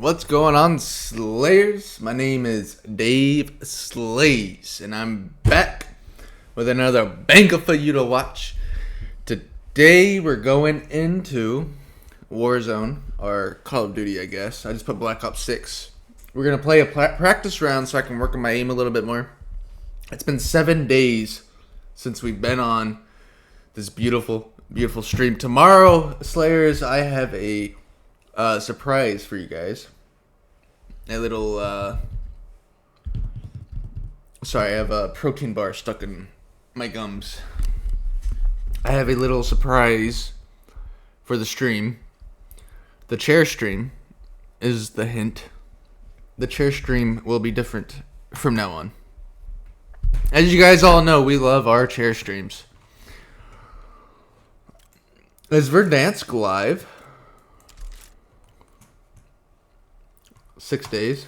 What's going on, Slayers? My name is Dave Slays, and I'm back with another banger for you to watch. Today, we're going into Warzone, or Call of Duty, I guess. I just put Black Ops 6. We're going to play a practice round so I can work on my aim a little bit more. It's been 7 days since we've been on this beautiful, beautiful stream. Tomorrow, Slayers, I have a surprise for you guys. A little, sorry, I have a protein bar stuck in my gums. I have a little surprise for the stream. The chair stream is the hint. The chair stream will be different from now on. As you guys all know, we love our chair streams. Is Verdansk live? 6 days.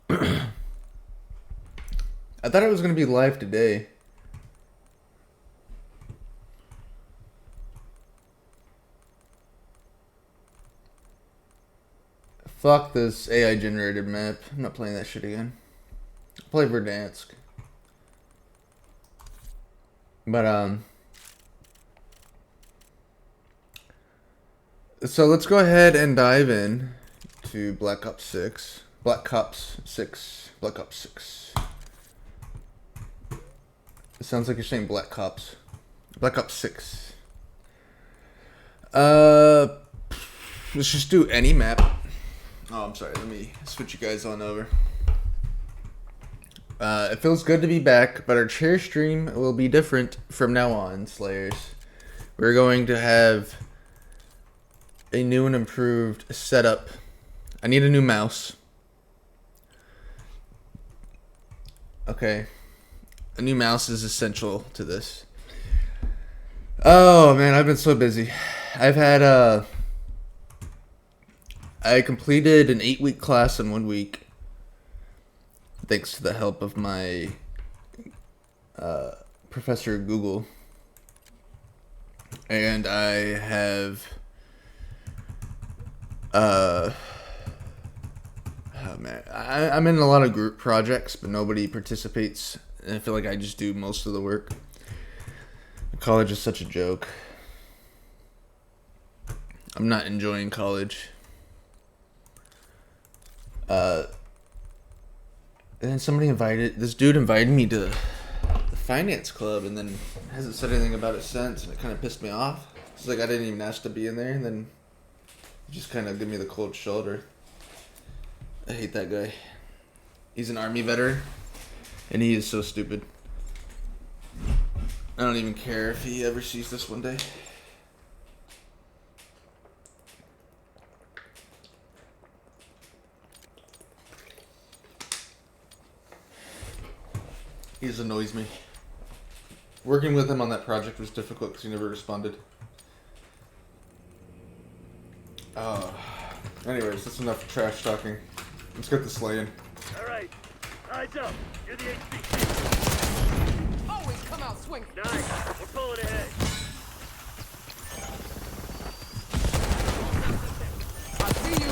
I thought it was going to be live today. Fuck this AI generated map. I'm not playing that shit again. I'll play Verdansk. But so let's go ahead and dive in to Black Ops 6. Black Ops 6. Black Ops 6. It sounds like you're saying Black Ops. Black Ops 6. Let's just do any map. Oh, I'm sorry. Let me switch you guys on over. It feels good to be back, but our chair stream will be different from now on, Slayers. We're going to have a new and improved setup. I need a new mouse. Okay. A new mouse is essential to this. Oh man, I've been so busy. I've had I completed an 8-week class in 1 week. Thanks to the help of my professor at Google. And I have oh man, I'm in a lot of group projects, but nobody participates, and I feel like I just do most of the work. College is such a joke. I'm not enjoying college. And then this dude invited me to the finance club, and then hasn't said anything about it since, and it kind of pissed me off. It's like I didn't even ask to be in there, and then just kind of give me the cold shoulder. I hate that guy. He's an army veteran, and he is so stupid. I don't even care if he ever sees this one day. He just annoys me. Working with him on that project was difficult because he never responded. Anyways, that's enough trash talking. Let's get the slaying. Alright, eyes up. You're the HPC. Always come out swinging. Nice, we're pulling ahead. I see you.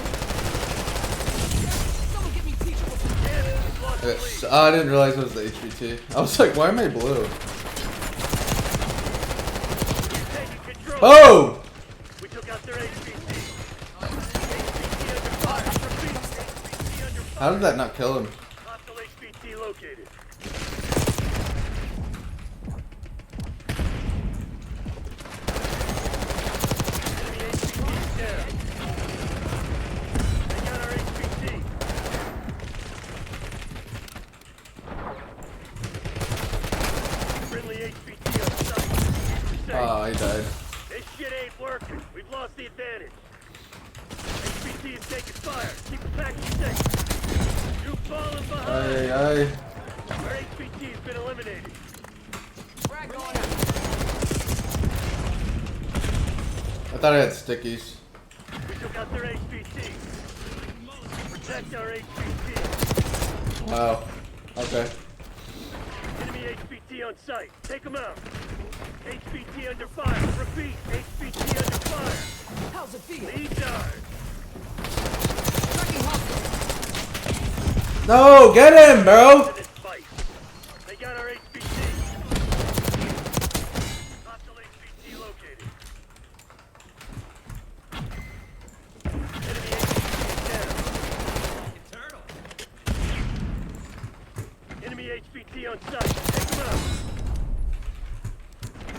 Someone get me teachable. Yes. Oh, I didn't realize it was the HVT. I was like, why am I blue? Oh! We took out their HPC. How did that not kill him? Hostile HPC located. Enemy HPC is down. They got our HPC. Friendly HPC on site. Oh, he died. This shit ain't working. We've lost the advantage. HPC is taking fire. Keep the package safe. You falling behind. Aye. Our HPT has been eliminated. Frag going out. I thought I had stickies. We took out their HPT. Protect our HPT. Wow. Okay. Enemy HPT on site. Take them out. HPT under fire. Repeat. HPT under fire. How's it feel? Lead guard. Tracking hostile. No, get him, bro. To this fight. They got our HVT. Hostile HVT located. Enemy HVT down. Internal. Enemy HVT on site. Take them out.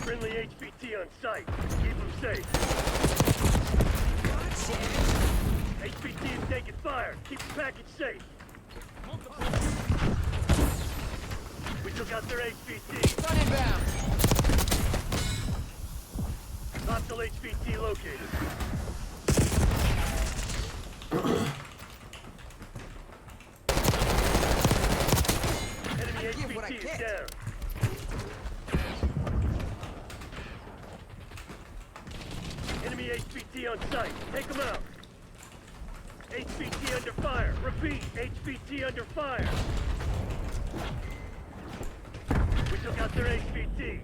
Friendly HVT on site. Keep them safe. HVT is taking fire. Keep the package safe. We took out their HVT. Gun inbound. Hostile HVT located. Enemy give what I HVT is get. down. Enemy HVT on site. Take them out. HVT under fire. Repeat. HVT under fire. We took out their HVT.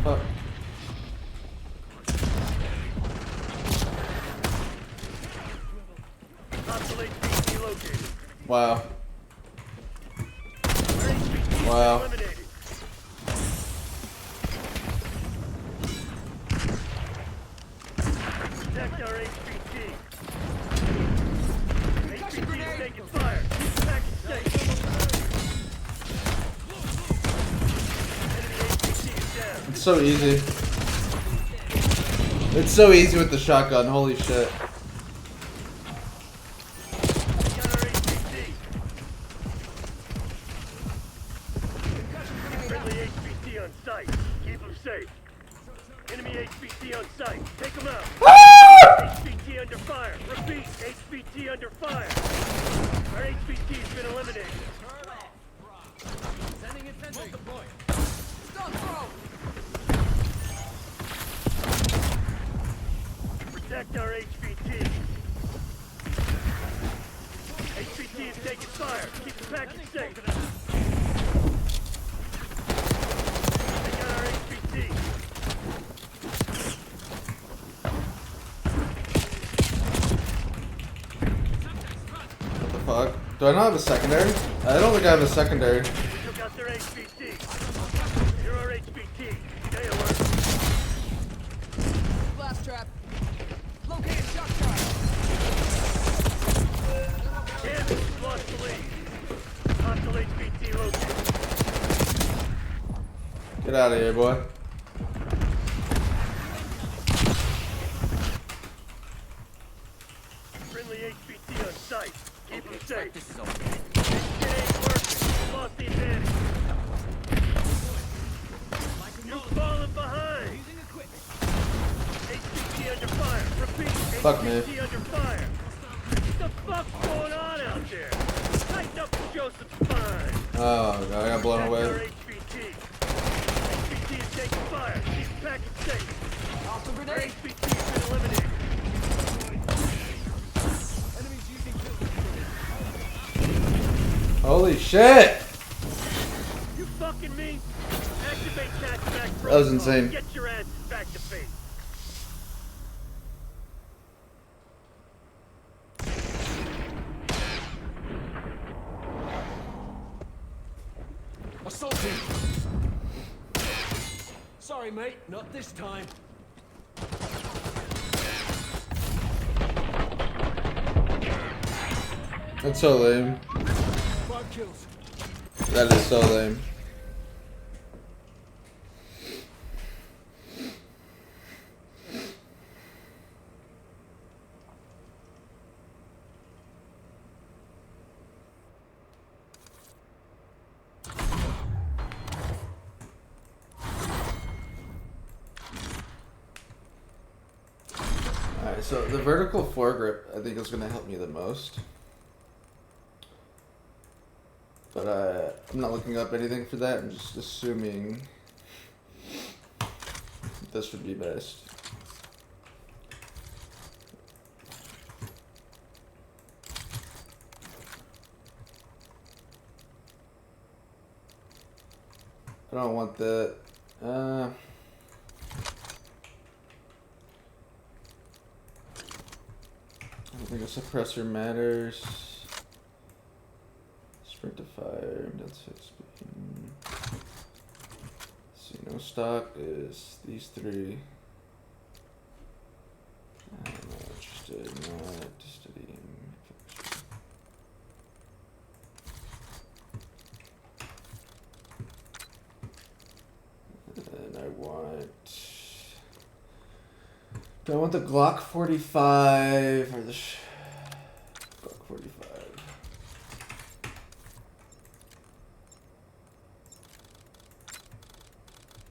Fuck. Hostile HVT located. Wow. Our HVT is Wow. eliminated. Protect our HVT. HVT is taking fire. Keep the package safe. Enemy HVT is down. It's so easy. It's so easy with the shotgun. Holy shit. We got our HVT. Friendly HVT on site. Keep them safe. Enemy HVT on site. Take them out. HVT under fire. Repeat. HVT under fire. Our HVT has been eliminated. Sending infantry. Stun throw. Protect our HVT. HVT is taking fire. Keep the package safe. They got our HVT. What the fuck? Do I not have a secondary? I don't think I have a secondary. We took out their HVT. You're our HVT. Stay alert. Blast trap. Located shock trap. Damn it, we lost the lead. Hostile HVT located. Get out of here, boy. Friendly HVT on site. Keep them safe. This is over. Shit ain't working. We lost the advantage. You're falling behind. HVT under fire. Repeat. Fuck me. HVT under fire. What the fuck's going on out there? Tighten up Joseph's spine. Oh god, I got blown Protect away. our HVT. HVT is taking fire. Keep the package safe. Hostile Our grenade. HVT has been eliminated. Enemies using Holy shit! You fucking me? Activate catchback protocol. That was insane. Get your asses back to base. assault team. Sorry, mate. Not this time. That's so lame. 5 kills. That is so lame. Alright, so the vertical foregrip I think is going to help me the most. But I'm not looking up anything for that. I'm just assuming this would be best. I don't want that. I think a suppressor matters. Sprint to fire, that's it. See, no stock is these three. I'm not interested, not studying. And I want. Do I want the Glock 45 or the Glock 45?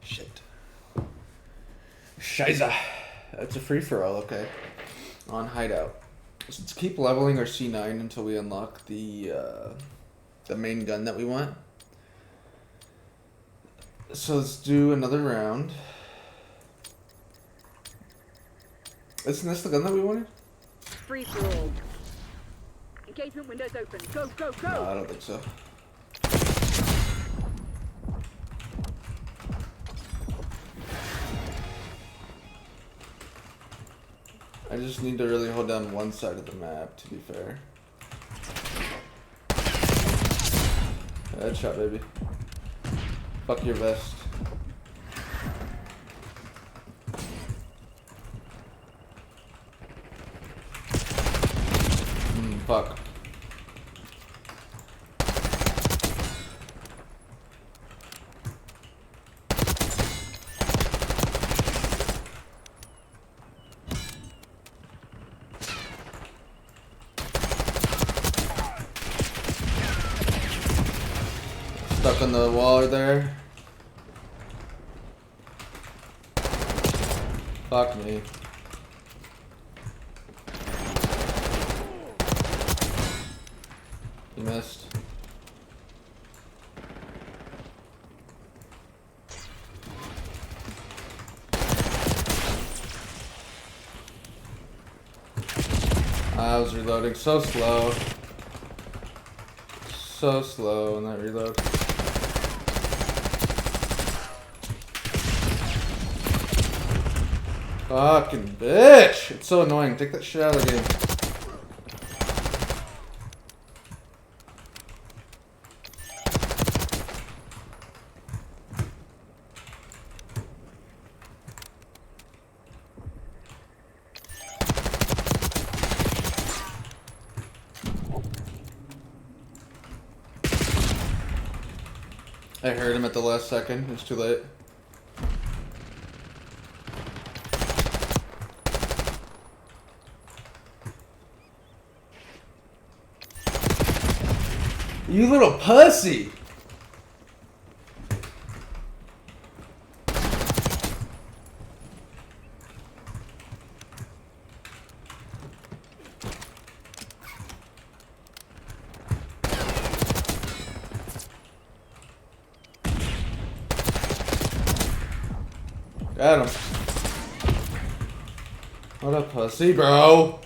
Shit. Scheiße. That's a free for all, okay. On hideout. So let's keep leveling our C9 until we unlock the main gun that we want. So let's do another round. Isn't this the gun that we wanted? Free for all. Engagement windows open. Go, go, go! No, I don't think so. I just need to really hold down one side of the map, to be fair. Headshot, baby. Fuck your vest. Fuck. Stuck on the wall there. Fuck me. You missed. I was reloading so slow. So slow in that reload. Fucking bitch! It's so annoying. Take that shit out of the game. I heard him at the last second. It's too late. You little pussy! Got him. What a pussy, bro.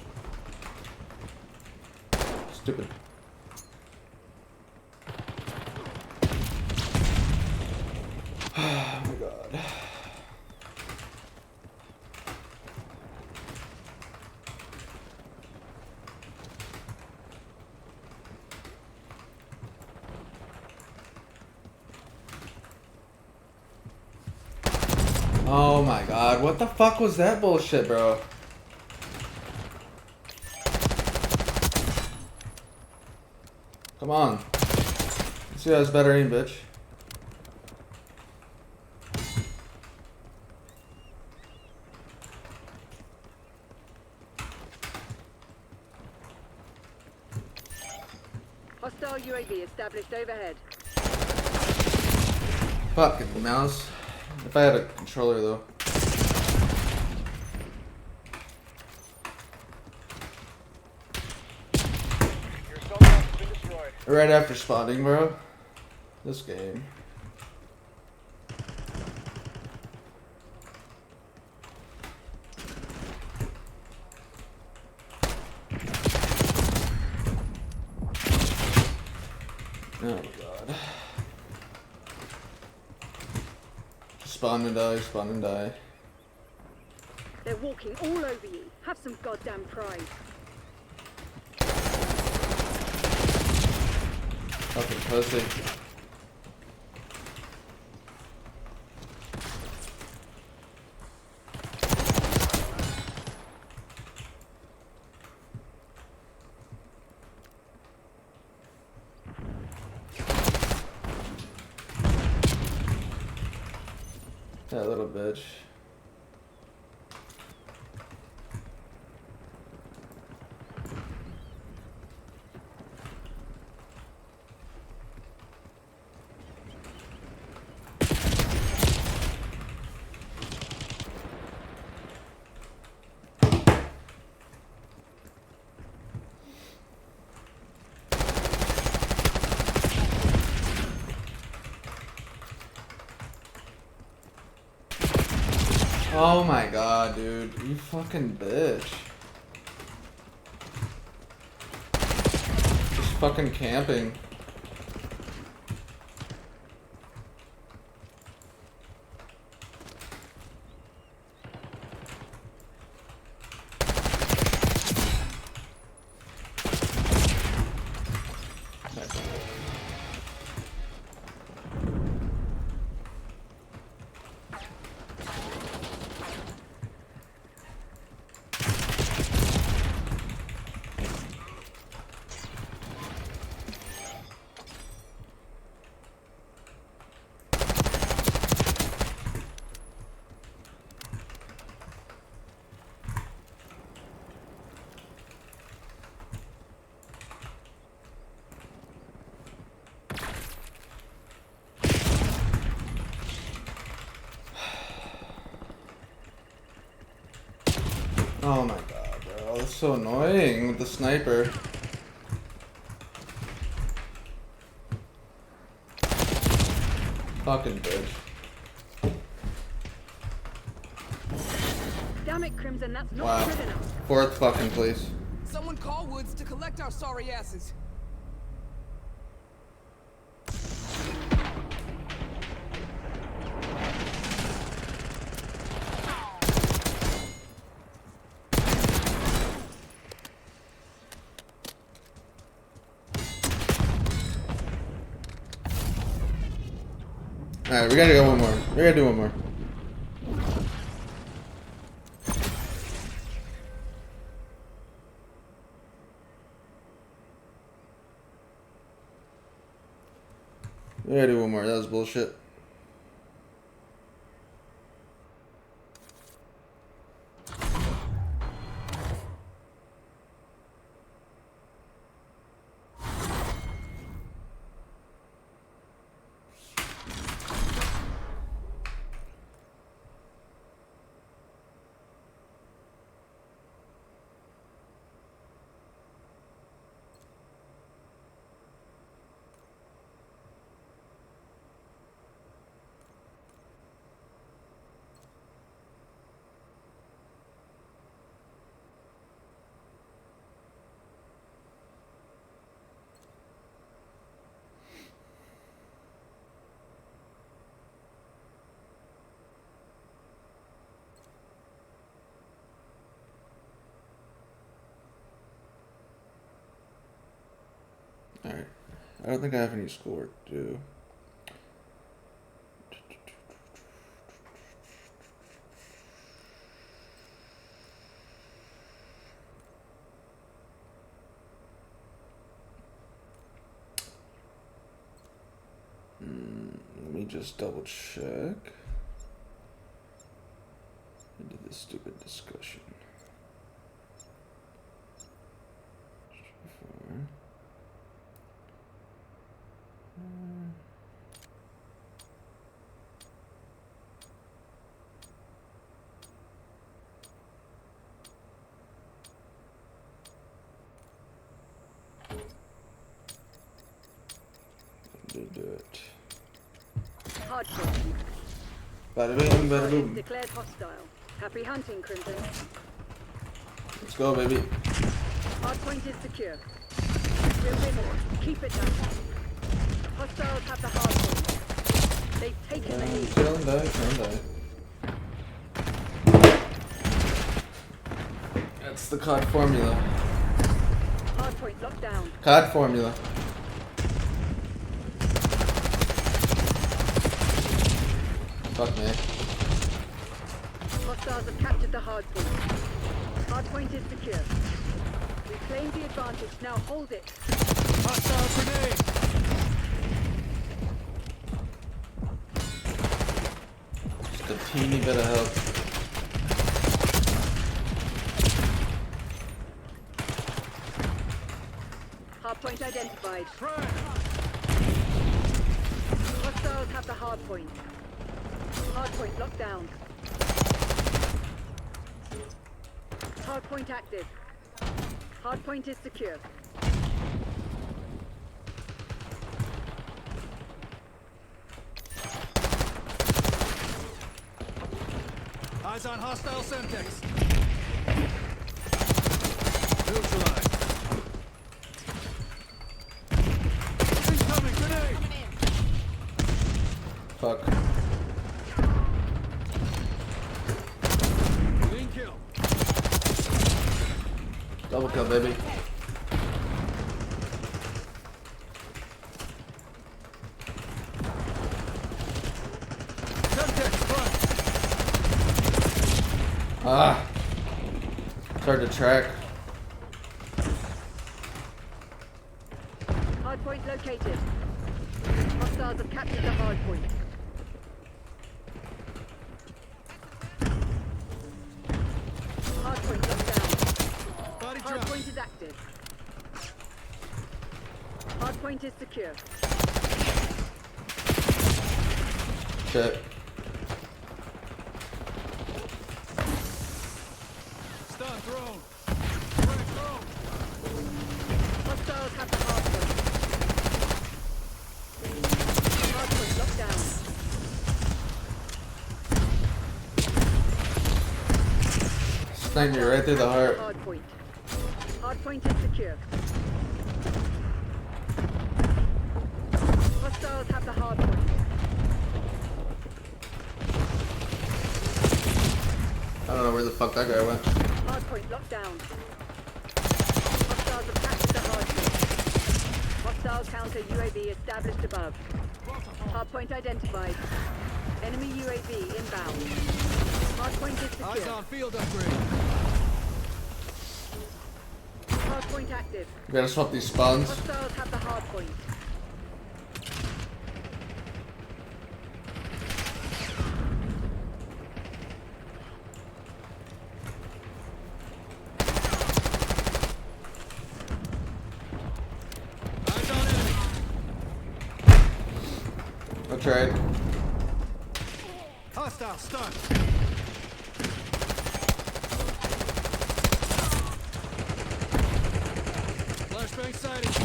Stupid. Oh my god. Oh my god, what the fuck was that bullshit, bro? Come on. Let's see how it's better aim, bitch. Hostile UAV established overhead. Fucking mouse. If I had a controller though. Your assault box has been destroyed. Right after spawning, bro. This game. Oh my god. Spawn and die, spawn and die. They're walking all over you. Have some goddamn pride. Fucking pussy. That little bitch. Oh my god, dude. You fucking bitch. Just fucking camping. Oh my god, bro. That's so annoying with the sniper. Fucking bitch. Damn it, Crimson, that's not Wow. good enough. Fourth fucking place. Someone call Woods to collect our sorry asses. Alright, we gotta go one more. We gotta do one more. We gotta do one more. That was bullshit. Alright. I don't think I have any schoolwork to do. Let me just double check. Into this stupid discussion. Did do it. Hardcore. Bada boom, bada boom. Declared hostile. Happy hunting, Crimson. Let's go, baby. Hardpoint is secure. We're winning. Keep it down. Hostiles have the hardpoint. They've taken the lead. Kill and die, kill and die. That's the COD formula. Hardpoint locked down. COD formula. Fuck me. Hostiles have captured the hard point. Hard point is secure. We claimed the advantage, now hold it. Hostile grenade! Just a teeny bit of help. Hard point identified. Frag! Hostiles have the hard point. Hard point locked down. Hard point active. Hard point is secure. Eyes on hostile Semtex. Neutralize. Incoming grenade! Fuck. Clean kill. Double kill, baby. Semtex front. Ah. It's hard to track. Hard point located. Hostiles have captured the hard point. Hard point locked down. Body Hard drop. point is active. Hard point is secure. Shit. Stun thrown. Frag thrown. Hostiles have the hard point. Hard point locked down. Sniped me right through the heart. Hard point. Hard point is secure. Hostiles have the hard point. I don't know where the fuck that guy went. Hard point locked down. Hostiles have captured the hard point. Hostile counter UAV established above. Hard point identified. Enemy UAV inbound. Hard point is Eyes secure. on field upgrade. Hard point active. We gotta swap these spawns. Hostiles have the hard point. Eyes on enemy. I tried. Hostile stun. Flashbang sighted.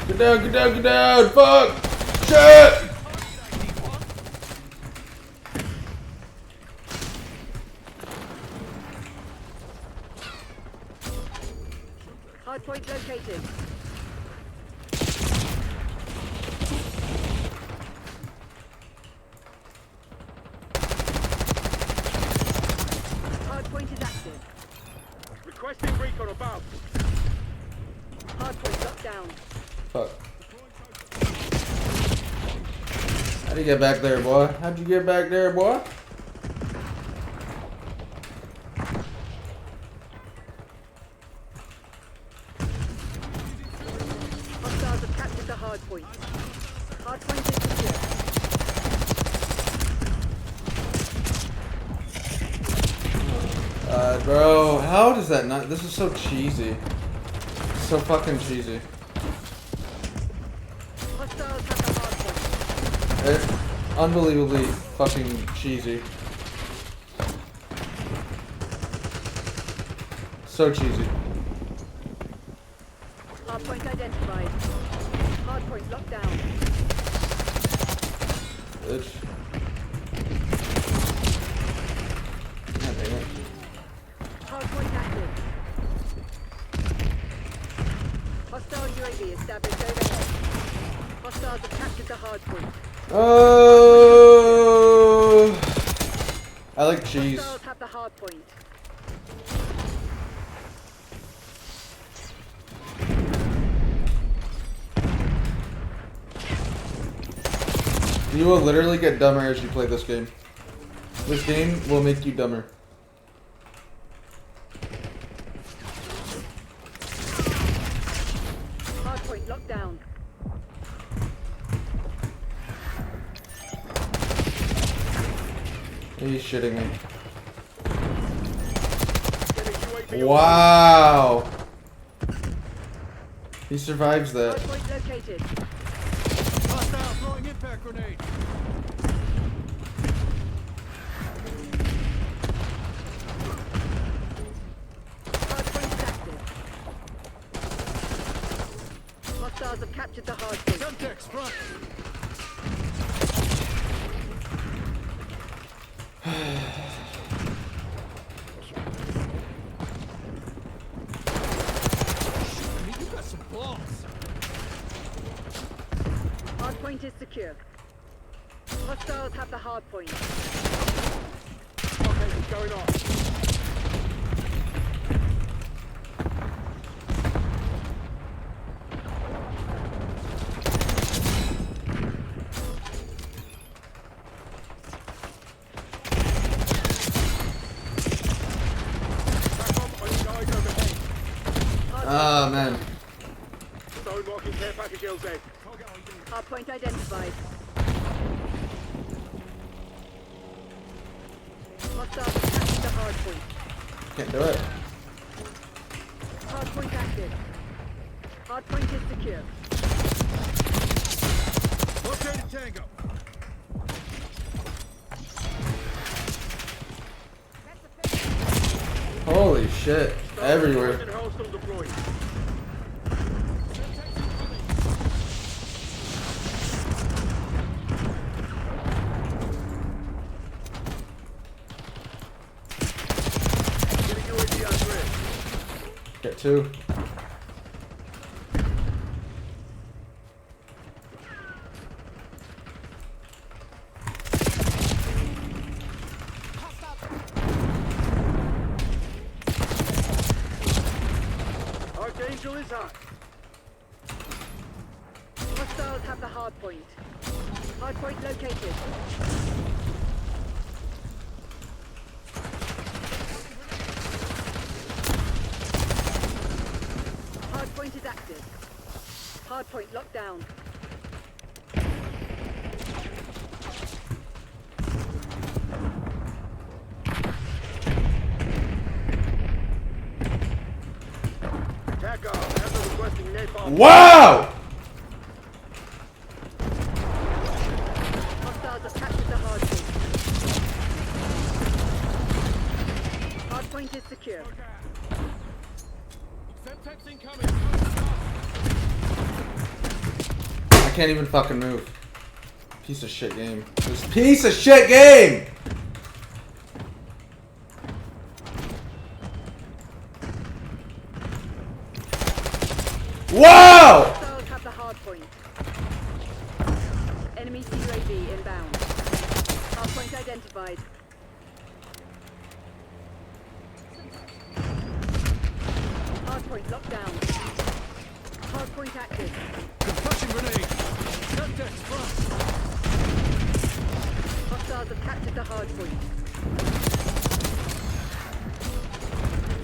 Get down, get down, get down! Fuck! Shit! Hard point located. Hard point is active. Requesting recon above. Hard point locked down. Fuck. How'd you get back there, boy? How'd you get back there, boy? Hostiles have captured the hard point. Hard point is secure. Bro, how does that not? This is so cheesy. So fucking cheesy. Hostiles have the hard point. It's unbelievably fucking cheesy. So cheesy. Hard point identified. Hard point locked down. Bitch. God dang it. Hard point active. Hostile UAV established overhead. Hostiles have captured the hard point. Oh, I like cheese. Hostiles have the hard point. You will literally get dumber as you play this game. This game will make you dumber. Hardpoint locked down. He's shitting me. Get a UAV. Wow. He survives that. Hardpoint located. Hostile throwing impact grenade. Hardpoint is active. Hostiles have captured the hardpoint. Semtex front. You got some balls. Hardpoint is secure. Hostiles have the hardpoint. Okay, what's going on? Back up on you guys overhead. Ah, man. Stone marking care package LZ. Hardpoint identified. Hostiles have captured the hardpoint. Can't do it. Hardpoint active. Hardpoint is secure. Located Tango. Holy shit. Everywhere. Hostile deployed. Get a UAV on grid. Get two. Archangel is hot. Hostiles have the hardpoint. Hardpoint located. Hardpoint is active. Hardpoint locked down. TACO, after requesting napalm. Wow! Hostiles have captured the hardpoint. Hardpoint is secure. Semtex incoming. I can't even fucking move. Piece of shit game. This piece of shit game! Wow! Hostiles have the hardpoint. Enemy UAV inbound. Hardpoint identified. Hardpoint locked down. Hardpoint active. Concussion grenade. Semtex front. Hostiles have captured the hardpoint.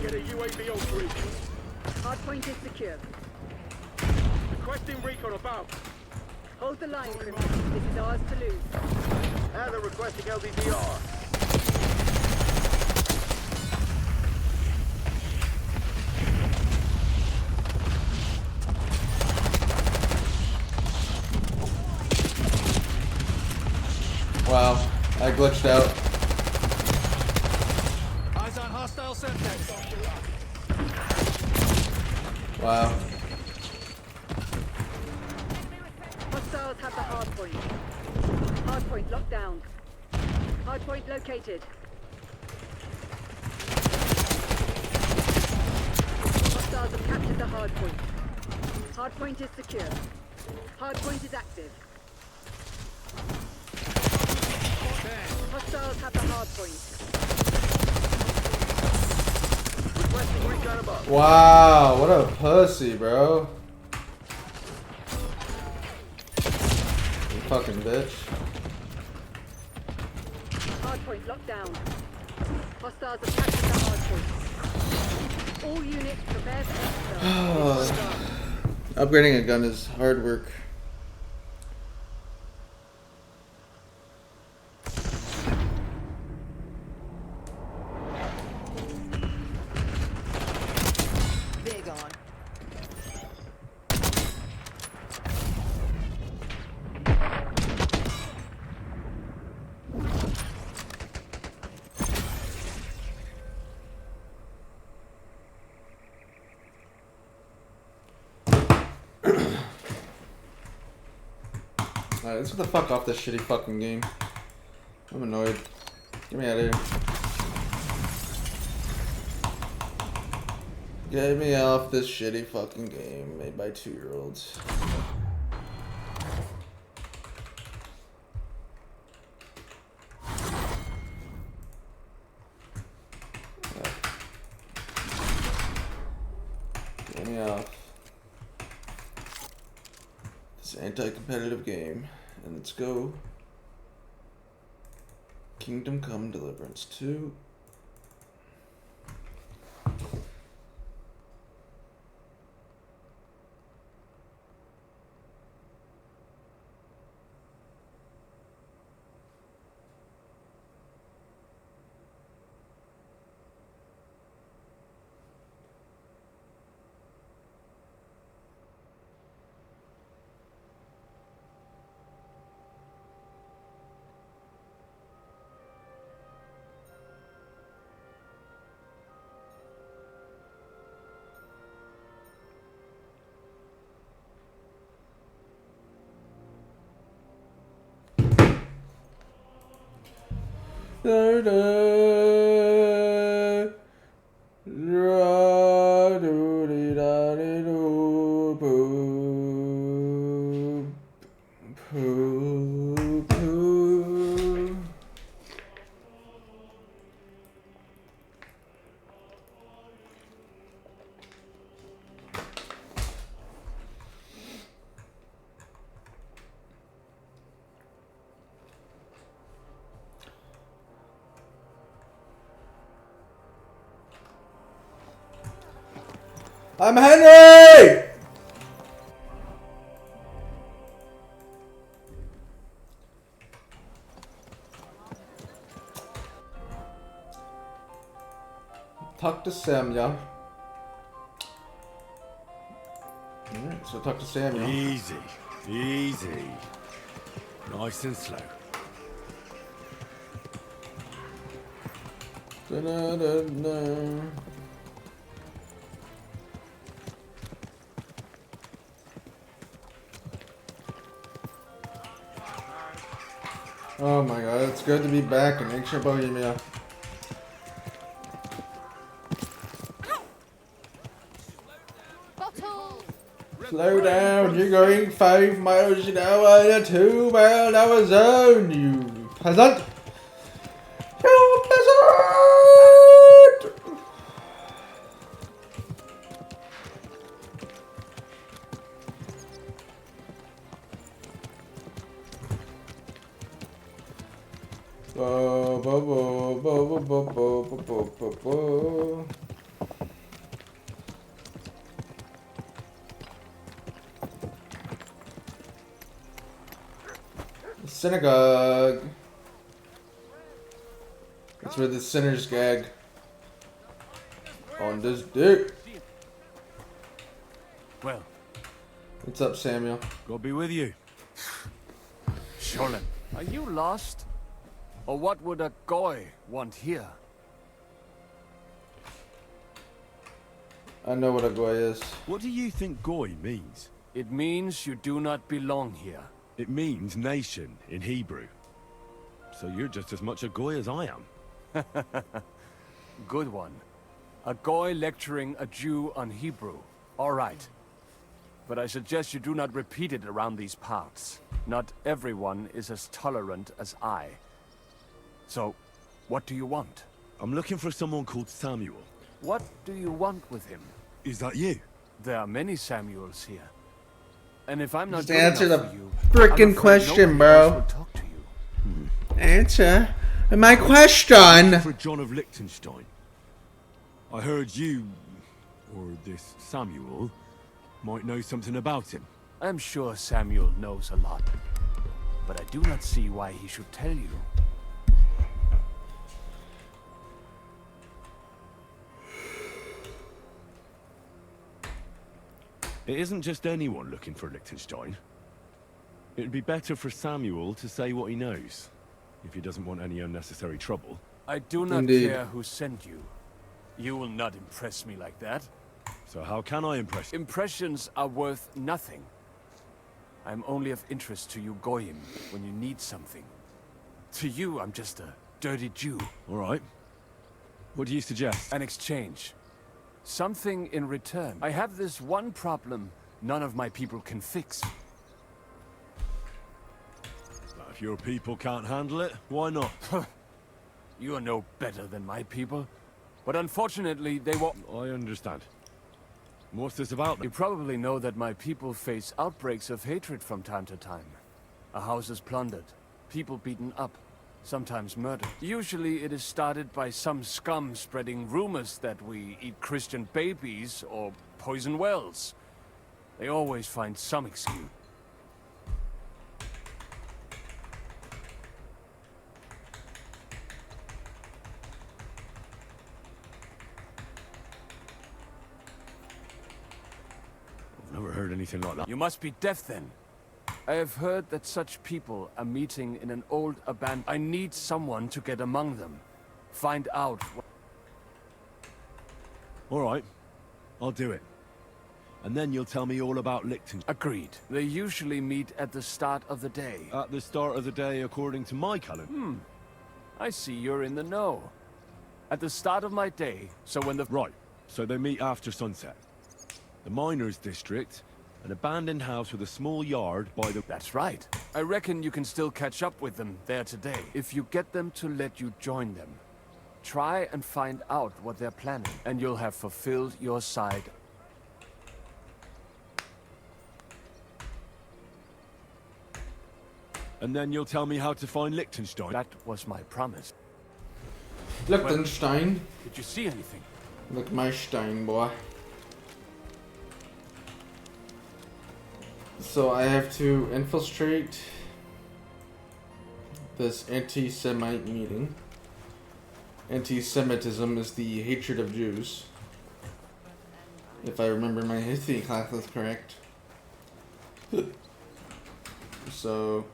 Get a UAV on grid. Hardpoint is secure. Requesting recon above. Hold the line, criminal. This is ours to lose. Now they're requesting LDDR. Wow, I glitched out. Eyes on hostile Semtex. Wow. Hostiles have the hardpoint. Hardpoint locked down. Hardpoint located. Hostiles have captured the hardpoint. Hardpoint is secure. Hardpoint is active. Hostiles have the hardpoint. Requesting recon above. Wow, what a pussy, bro. You fucking bitch. hardpoint locked down. Hostiles are captured the hardpoint. All units prepare for exfil. Upgrading a gun is hard work. Big on. Alright, let's get the fuck off this shitty fucking game. I'm annoyed. Get me out of here. Get me off this shitty fucking game made by 2-year-olds. Get me off this anti-competitive game. And let's go. Kingdom Come Deliverance 2. Da, da, da, do, di, da, di, do, boo, boo, boo. I'm Henry! Talk to Samuel. Alright, so talk to Samuel. Easy, easy. Nice and slow. Da-da-da-da. Oh my god, it's good to be back in ancient Bohemia. Slow down, you're going 5 miles an hour in a 2-mile-an-hour zone, you peasant! You peasant! Bo, bo, bo, bo, bo, bo, bo, bo, bo, bo. Synagogue. That's where the sinners gag. On this dick. Well, What's up, Samuel? God be with you. Sholem, are you lost? Or what would a goy want here? I know what a goy is. What do you think goy means? It means you do not belong here. It means nation in Hebrew. So you're just as much a goy as I am. Good one. A goy lecturing a Jew on Hebrew. All right. But I suggest you do not repeat it around these parts. Not everyone is as tolerant as I. So, what do you want? I'm looking for someone called Samuel. What do you want with him? Is that you? There are many Samuels here. And if I'm not Just good answer enough the for you, frickin' I'm afraid question, nobody else bro. will talk to you. Answer My question. For John of Liechtenstein. I heard you, or this Samuel, might know something about him. I'm sure Samuel knows a lot, but I do not see why he should tell you. It isn't just anyone looking for Liechtenstein. It'd be better for Samuel to say what he knows, if he doesn't want any unnecessary trouble. I do not Indeed. care who sent you. You will not impress me like that. So how can I impress you? Impressions are worth nothing. I'm only of interest to you Goyim when you need something. To you, I'm just a dirty Jew. All right. What do you suggest? An exchange. Something in return. I have this one problem none of my people can fix. If your people can't handle it, why not? You are no better than my people. But unfortunately, they won't. I understand. What's this about? You probably know that my people face outbreaks of hatred from time to time. A house is plundered, people beaten up, sometimes murdered. Usually it is started by some scum spreading rumors that we eat Christian babies or poison wells. They always find some excuse. I've never heard anything like that. You must be deaf then. I have heard that such people are meeting in an old abandoned... I need someone to get among them. Find out All right. I'll do it. And then you'll tell me all about Liechtenstein. Agreed. They usually meet at the start of the day. At the start of the day, according to my calendar. I see you're in the know. At the start of my day, so when the... Right. So they meet after sunset. The miners' district, an abandoned house with a small yard by the... That's right. I reckon you can still catch up with them there today. If you get them to let you join them, try and find out what they're planning, and you'll have fulfilled your side. And then you'll tell me how to find Liechtenstein. That was my promise. Liechtenstein. Did you see anything? Look my Stein, boy. So I have to infiltrate this anti-Semite meeting. Anti-Semitism is the hatred of Jews. If I remember my history classes correct. So...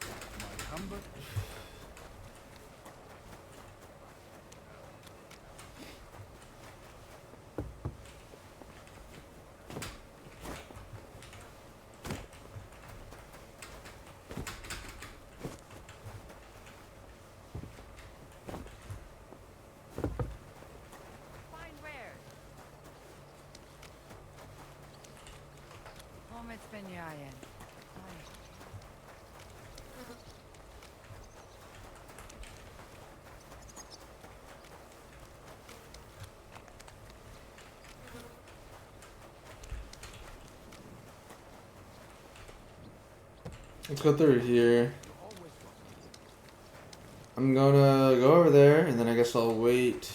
let's go through here. I'm gonna go over there, and then I guess I'll wait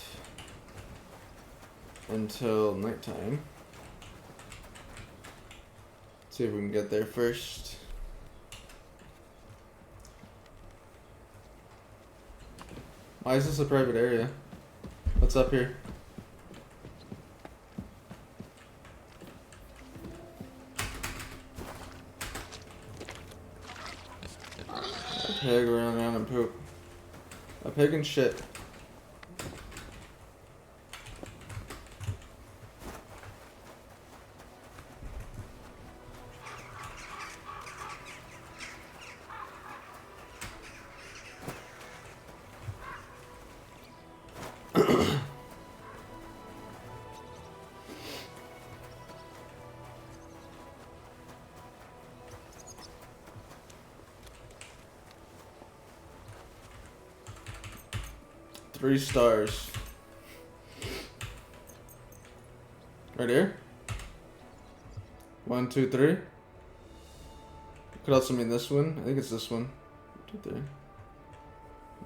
until nighttime. See if we can get there first. Why is this a private area? What's up here? A pig running around and poop. A pig and shit. Three stars. Right here. 1, 2, 3. Could also mean this one. I think it's this one. 2, 3. And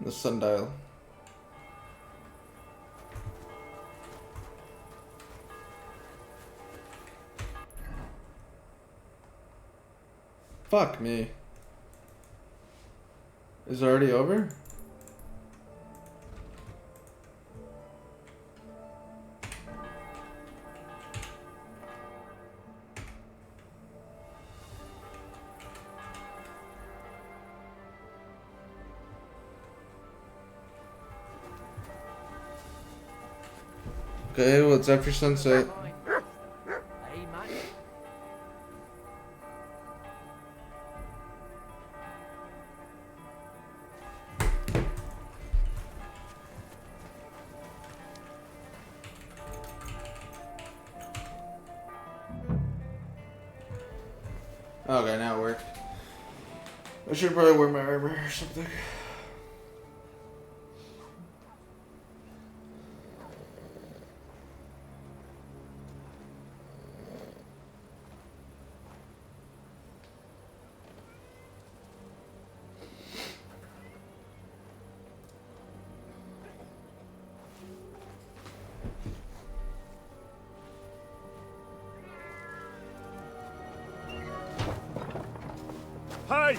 the sundial. Fuck me. Is it already over? Okay, well, it's after sunset. Hey, mate. Okay, now it worked. I should probably wear my armor or something. Hey!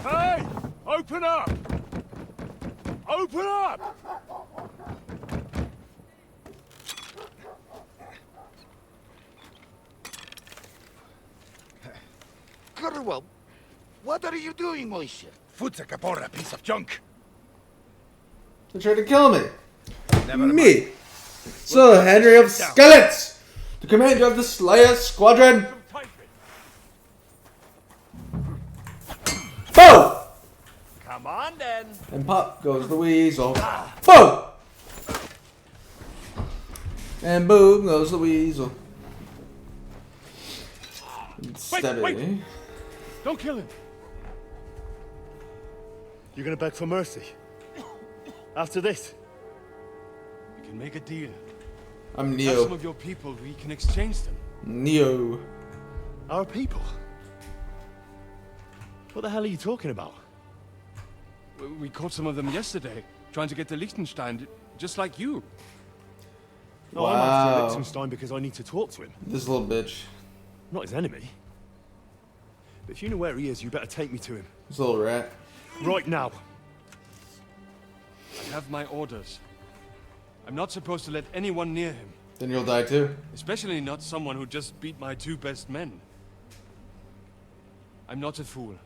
Hey! Open up! Open up! Cornwell, what are you doing, Moishe? Futsa Capora, piece of junk. They tried to kill me. Never Me. So, Henry of Skellets, the commander of the Slayer Squadron. Boom! Come on, then. And pop goes the weasel. Boom! And boom goes the weasel. Steady. Don't kill him! You're gonna beg for mercy? After this? We can make a deal. I'm Have some Neo. of your people, we can exchange them. Neo. Our people? What the hell are you talking about? We caught some of them yesterday, trying to get to Liechtenstein, just like you. No, I'm after Wow. Liechtenstein because I need to talk to him. This little bitch. Not his enemy. But if you know where he is, you better take me to him. This little rat. Right now. I have my orders. I'm not supposed to let anyone near him, Then you'll die too. especially not someone who just beat my 2 best men. I'm not a fool.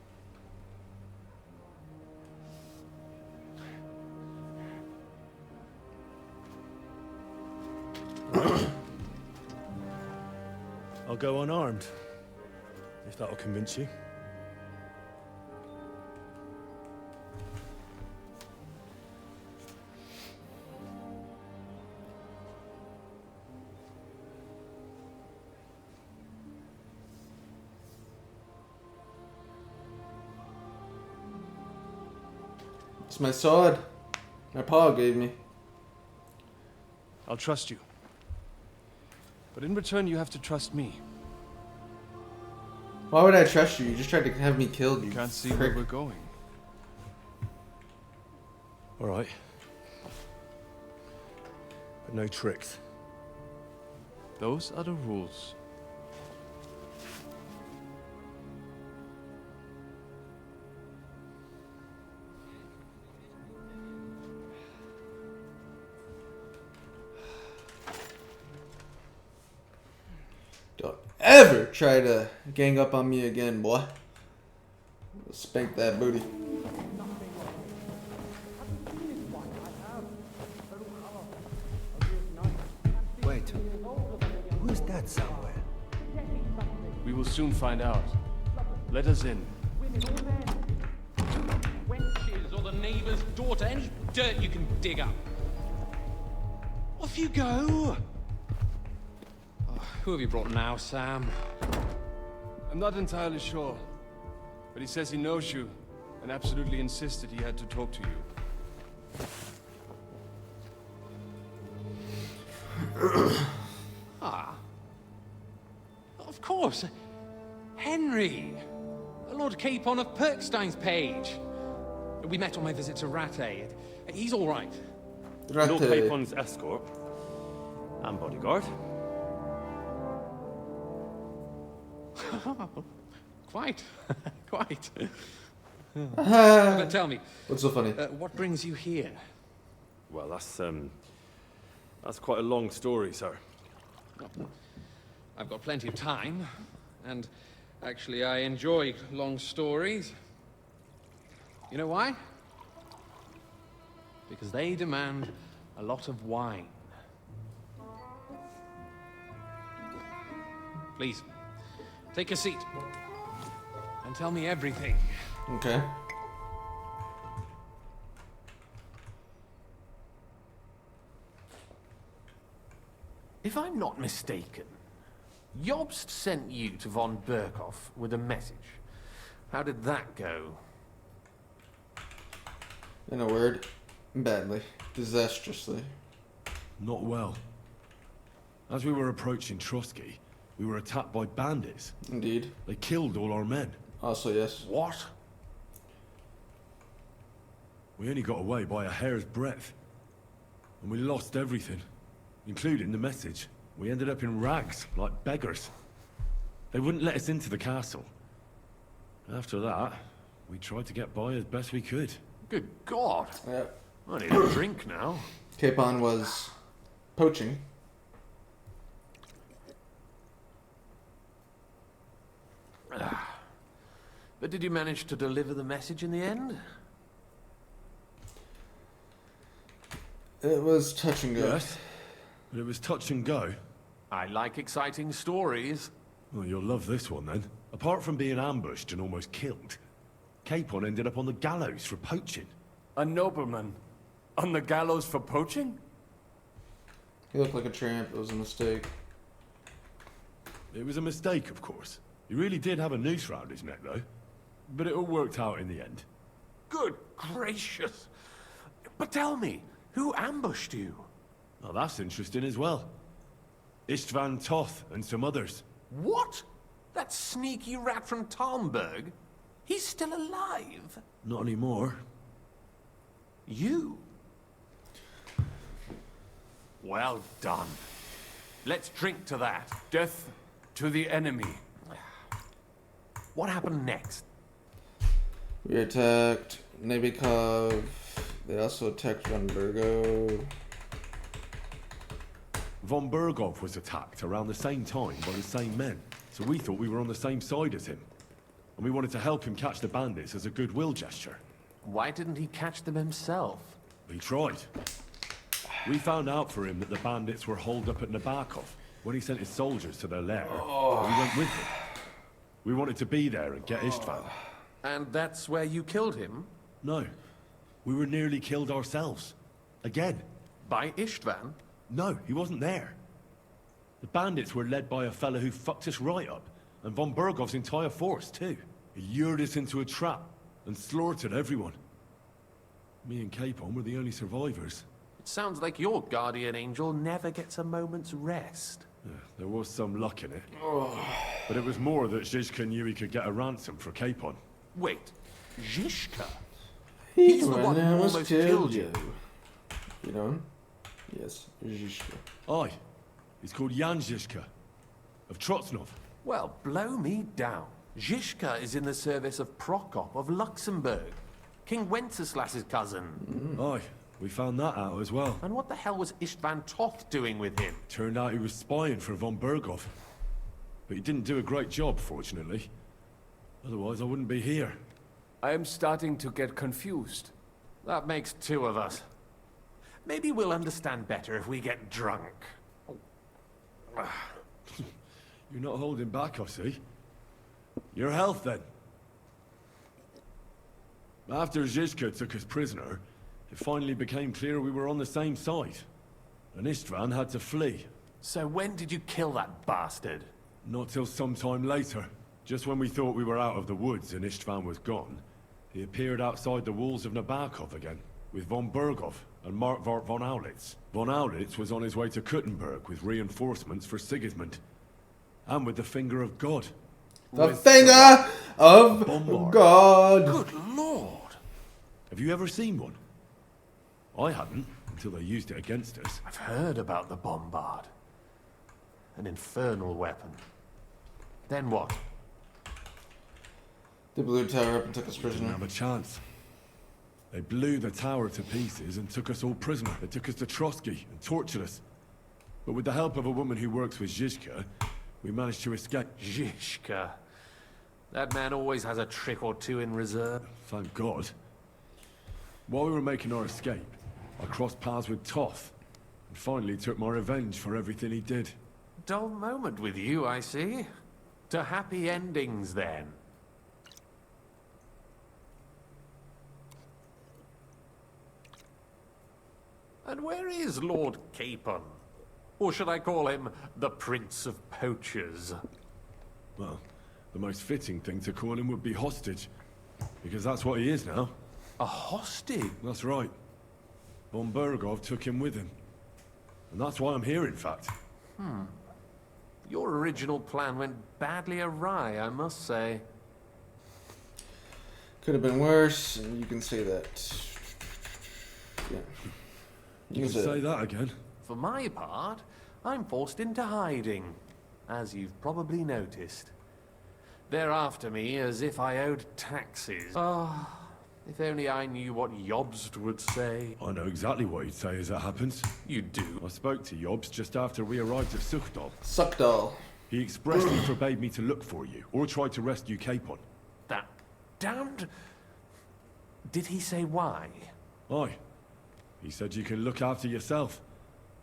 I'll go unarmed. If that'll convince you. It's my sword. My paw gave me. I'll trust you. But in return, you have to trust me. Why would I trust you? You just tried to have me killed. You Can't see prick. where we're going. All right. But no tricks. Those are the rules. Don't ever try to gang up on me again, boy. Spank that booty. Wait, who's that somewhere? We will soon find out. Let us in. Wenches or the neighbor's daughter, any dirt you can dig up. Off you go. Oh, who have you brought now, Sam? I'm not entirely sure, but he says he knows you and absolutely insisted he had to talk to you. Ah. Of course. Henry. Lord Capon of Perkstein's page. We met on my visit to Rattay. He's all right. Lord Ratte. Capon's escort. And bodyguard. Quite. Quite. But tell me, What's so funny? what brings you here? Well, that's quite a long story, sir. I've got plenty of time, and actually I enjoy long stories. You know why? Because they demand a lot of wine. Please, take a seat and tell me everything. Okay. If I'm not mistaken, Jobst sent you to von Berkhoff with a message. How did that go? In a word, badly. Disastrously. Not well. As we were approaching Trotsky, we were attacked by bandits. Indeed. They killed all our men. Also, yes. What? We only got away by a hair's breadth. And we lost everything, including the message. We ended up in rags, like beggars. They wouldn't let us into the castle. After that, we tried to get by as best we could. Good God. Yep. I need a drink now. Capon was poaching. But did you manage to deliver the message in the end? It was touch and go. Yes, but it was touch and go. I like exciting stories. Well, you'll love this one then. Apart from being ambushed and almost killed, Capon ended up on the gallows for poaching. A nobleman on the gallows for poaching? He looked like a tramp. It was a mistake. It was a mistake, of course. He really did have a noose round his neck, though. But it all worked out in the end. Good gracious. But tell me, who ambushed you? Well, that's interesting as well. Istvan Toth and some others. What? That sneaky rat from Talmberg? He's still alive? Not anymore. You? Well done. Let's drink to that. Death to the enemy. What happened next? We attacked Nebikov. They also attacked Von Burgo. Von Berghoff was attacked around the same time by the same men, so we thought we were on the same side as him. And we wanted to help him catch the bandits as a goodwill gesture. Why didn't he catch them himself? He tried. We found out for him that the bandits were holed up at Nabokov when he sent his soldiers to their lair. We went with them. We wanted to be there and get Istvan. And that's where you killed him? No. We were nearly killed ourselves. Again. By Istvan? No, he wasn't there. The bandits were led by a fella who fucked us right up, and von Bergov's entire force, too. He lured us into a trap and slaughtered everyone. Me and Capon were the only survivors. It sounds like your guardian angel never gets a moment's rest. Yeah, there was some luck in it. But it was more that Zizka knew he could get a ransom for Capon. Wait, Zizka? He's the one who almost killed you. You know him? Yes, Zizka. Aye. He's called Jan Zizka, of Trotsnov. Well, blow me down. Zizka is in the service of Prokop of Luxembourg, King Wenceslas's cousin. Aye, we found that out as well. And what the hell was Istvan Toth doing with him? Turned out he was spying for von Berghoff. But he didn't do a great job, fortunately. Otherwise, I wouldn't be here. I am starting to get confused. That makes two of us. Maybe we'll understand better if we get drunk. You're not holding back, I see. Your health, then. After Zizka took us prisoner, it finally became clear we were on the same side. And Istvan had to flee. So when did you kill that bastard? Not till some time later. Just when we thought we were out of the woods and Istvan was gone, he appeared outside the walls of Nabokov again, with von Berghoff and Markvart von Aulitz. Von Aulitz was on his way to Kuttenberg with reinforcements for Sigismund. And with the finger of God. The finger of God! Good lord! Have you ever seen one? I hadn't, until they used it against us. I've heard about the bombard. An infernal weapon. Then what? They blew the tower up and took us Didn't prisoner. have a chance. They blew the tower to pieces and took us all prisoner. They took us to Trotsky and tortured us. But with the help of a woman who works with Zizka, we managed to escape. Zhishka. That man always has a trick or two in reserve. Thank God. While we were making our escape, I crossed paths with Toth, and finally took my revenge for everything he did. Dull moment with you, I see. To happy endings, then. And where is Lord Capon? Or should I call him the Prince of Poachers? Well, the most fitting thing to call him would be hostage, because that's what he is now. A hostage? That's right. Von Bergov took him with him. And that's why I'm here, in fact. Your original plan went badly awry, I must say. Could have been worse, and you can say that. Yeah. You can say that again. For my part, I'm forced into hiding, as you've probably noticed. They're after me as if I owed taxes. Ah, if only I knew what Jobst would say. I know exactly what he'd say as it happens. You do? I spoke to Jobs just after we arrived at Suchdal. Suckdoll. He expressly forbade me to look for you, or try to rescue Capon. That damned... Did he say why? Aye. He said you can look after yourself.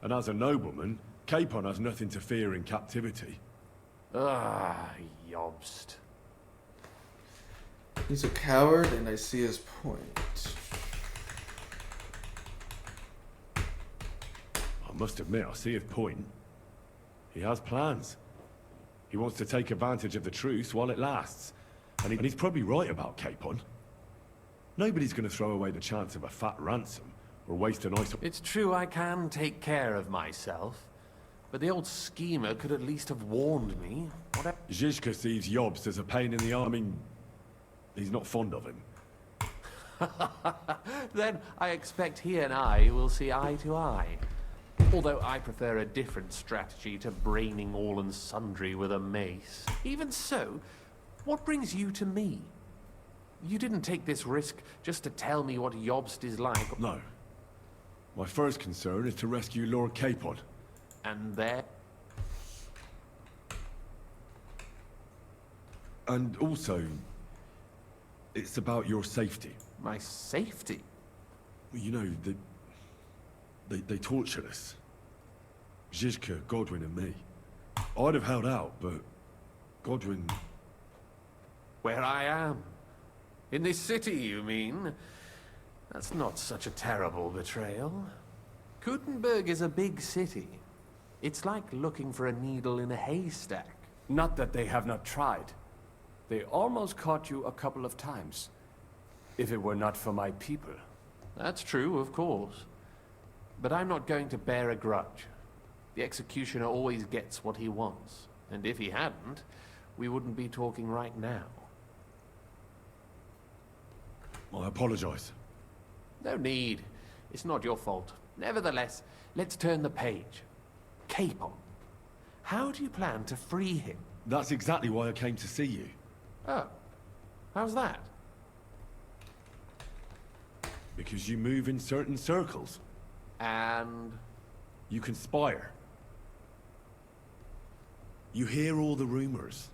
And as a nobleman, Capon has nothing to fear in captivity. Ah, Jobst. He's a coward, and I see his point. I must admit, I see his point. He has plans. He wants to take advantage of the truce while it lasts. And he's probably right about Capon. Nobody's going to throw away the chance of a fat ransom, or waste a nice... It's true I can take care of myself, but the old schemer could at least have warned me. What Zizka sees Jobst as a pain in the arm. I mean, he's not fond of him. Then I expect he and I will see eye to eye. Although I prefer a different strategy to braining all and sundry with a mace. Even so, what brings you to me? You didn't take this risk just to tell me what Jobst is like. No. My first concern is to rescue Lord Capon. And there... And also, it's about your safety. My safety? You know, they tortured us. Zizka, Godwin and me. I'd have held out, but Godwin... Where I am. In this city, you mean? That's not such a terrible betrayal. Gutenberg is a big city. It's like looking for a needle in a haystack. Not that they have not tried. They almost caught you a couple of times. If it were not for my people. That's true, of course. But I'm not going to bear a grudge. The executioner always gets what he wants. And if he hadn't, we wouldn't be talking right now. I apologize. No need. It's not your fault. Nevertheless, let's turn the page. Capon. How do you plan to free him? That's exactly why I came to see you. Oh. How's that? Because you move in certain circles. And... You conspire. You hear all the rumors.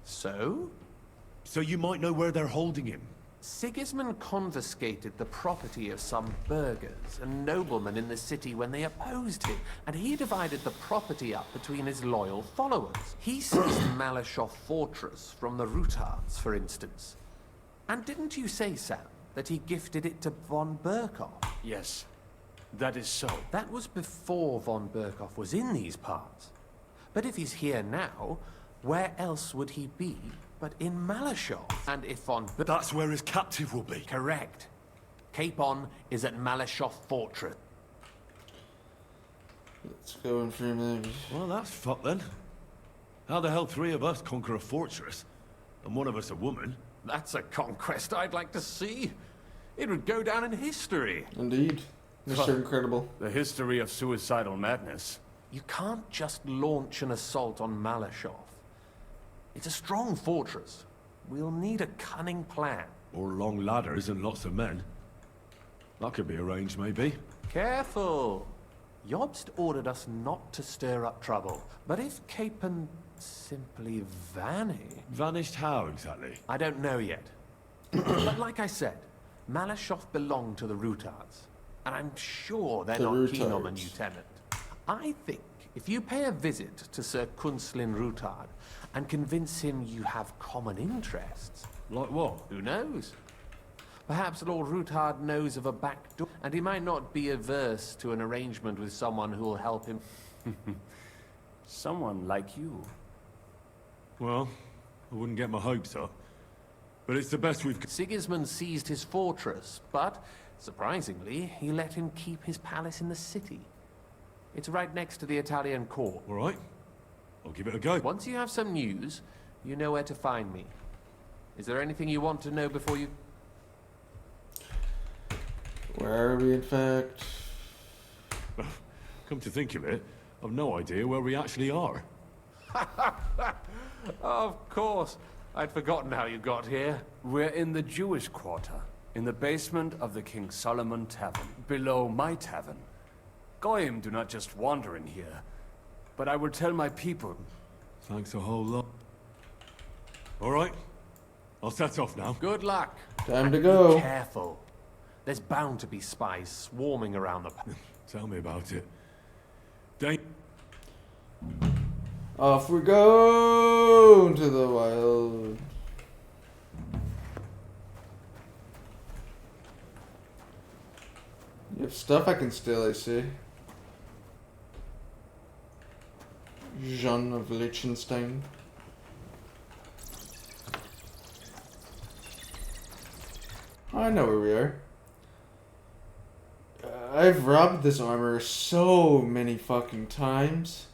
So? So you might know where they're holding him. Sigismund confiscated the property of some burghers and noblemen in the city when they opposed him, and he divided the property up between his loyal followers. He seized Malashov Fortress from the Rutards, for instance. And didn't you say, Sam, that he gifted it to von Berkov? Yes, that is so. That was before von Berkov was in these parts. But if he's here now, where else would he be but in Malashov? And if von That's where his captive will be. Correct. Capon is at Malashov Fortress. Let's go in for a minute. Well, that's fucked then. How the hell three of us conquer a fortress, and one of us a woman? That's a conquest I'd like to see. It would go down in history. Indeed. Mr. Incredible. The history of suicidal madness. You can't just launch an assault on Malashov. It's a strong fortress, We'll need a cunning plan. Or long ladders and lots of men. That could be arranged, maybe. Careful! Jobst ordered us not to stir up trouble. But if Capon simply vanished... Vanished how, exactly? I don't know yet. But like I said, Malashov belonged to the Rutards. And I'm sure they're not keen on the new tenant. I think if you pay a visit to Sir Kunslin Rutard and convince him you have common interests... Like what? Who knows? Perhaps Lord Rutard knows of a back door, and he might not be averse to an arrangement with someone who will help him. Someone like you. Well, I wouldn't get my hopes up. But it's the best we've got. Sigismund seized his fortress, but, surprisingly, he let him keep his palace in the city. It's right next to the Italian court. All right. I'll give it a go. Once you have some news, you know where to find me. Is there anything you want to know before you... Where are we, in fact? Come to think of it, I've no idea where we actually are. Of course. I'd forgotten how you got here. We're in the Jewish quarter, in the basement of the King Solomon Tavern, below my tavern. Goyim do not just wander in here, but I will tell my people. Thanks a whole lot. All right, I'll set off now. Good luck. Time to go. Be careful. There's bound to be spies swarming around the... Tell me about it. Off we go to the wild. You have stuff I can steal, I see. Jean of Liechtenstein. I know where we are. I've robbed this armor so many fucking times.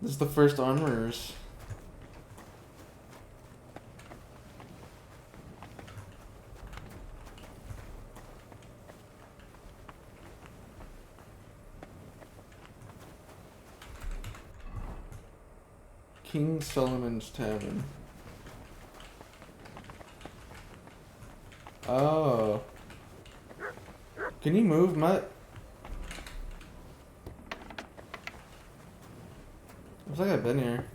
This is the first armorers. King Solomon's Tavern. Oh. Can you move, Mutt? Looks like I've been here.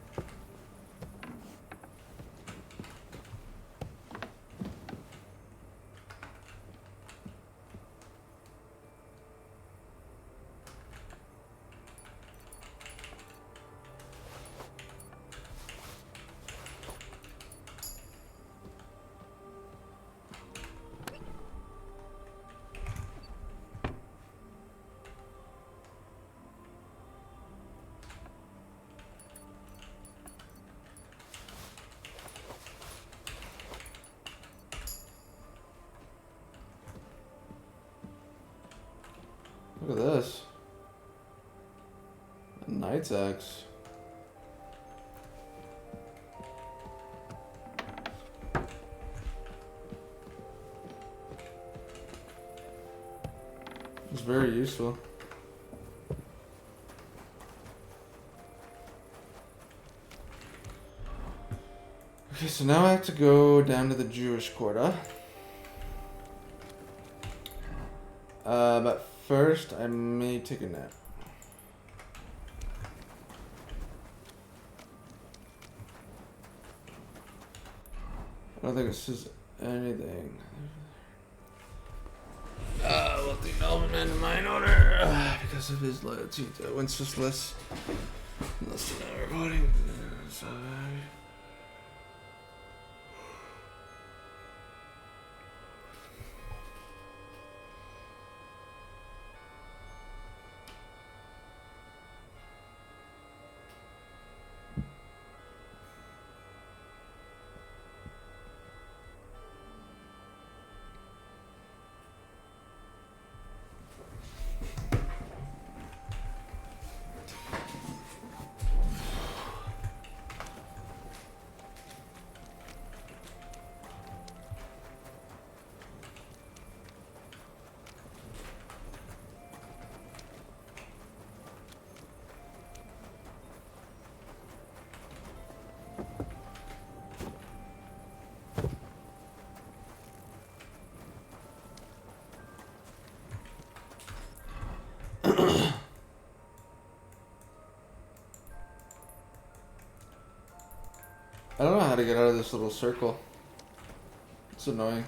Look at this. A knight's axe. It's very useful. Okay, so now I have to go down to the Jewish quarter. But first, I may take a nap. I don't think this is anything. We'll do Nobleman in mine order because of his loyalty to Wenceslas. Less than recording. how to get out of this little circle. It's annoying.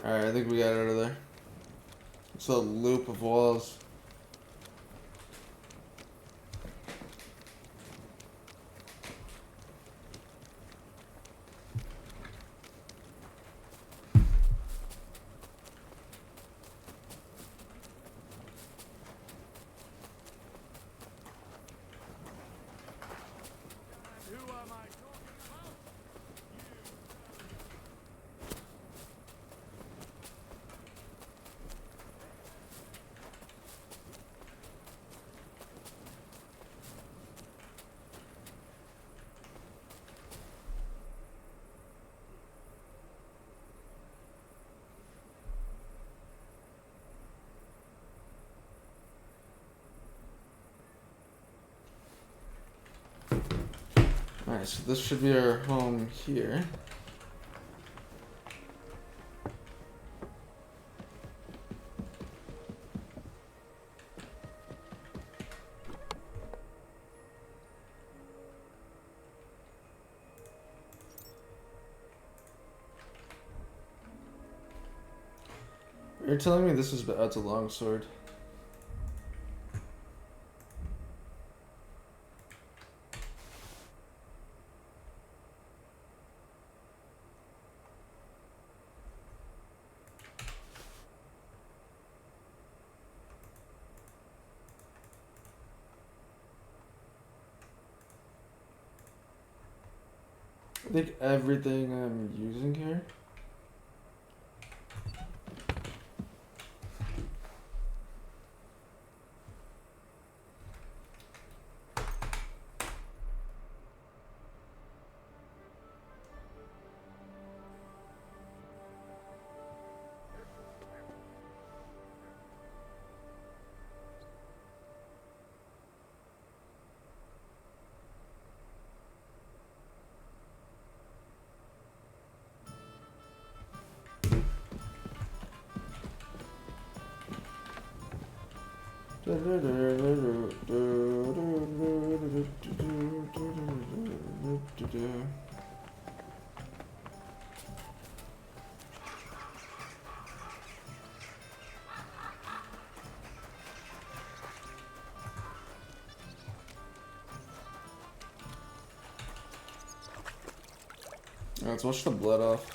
Alright, I think we got out of there. It's a loop of walls. Alright, so this should be our home here. You're telling me this is that's a long sword? I think everything I'm using here. Let's wash the blood off.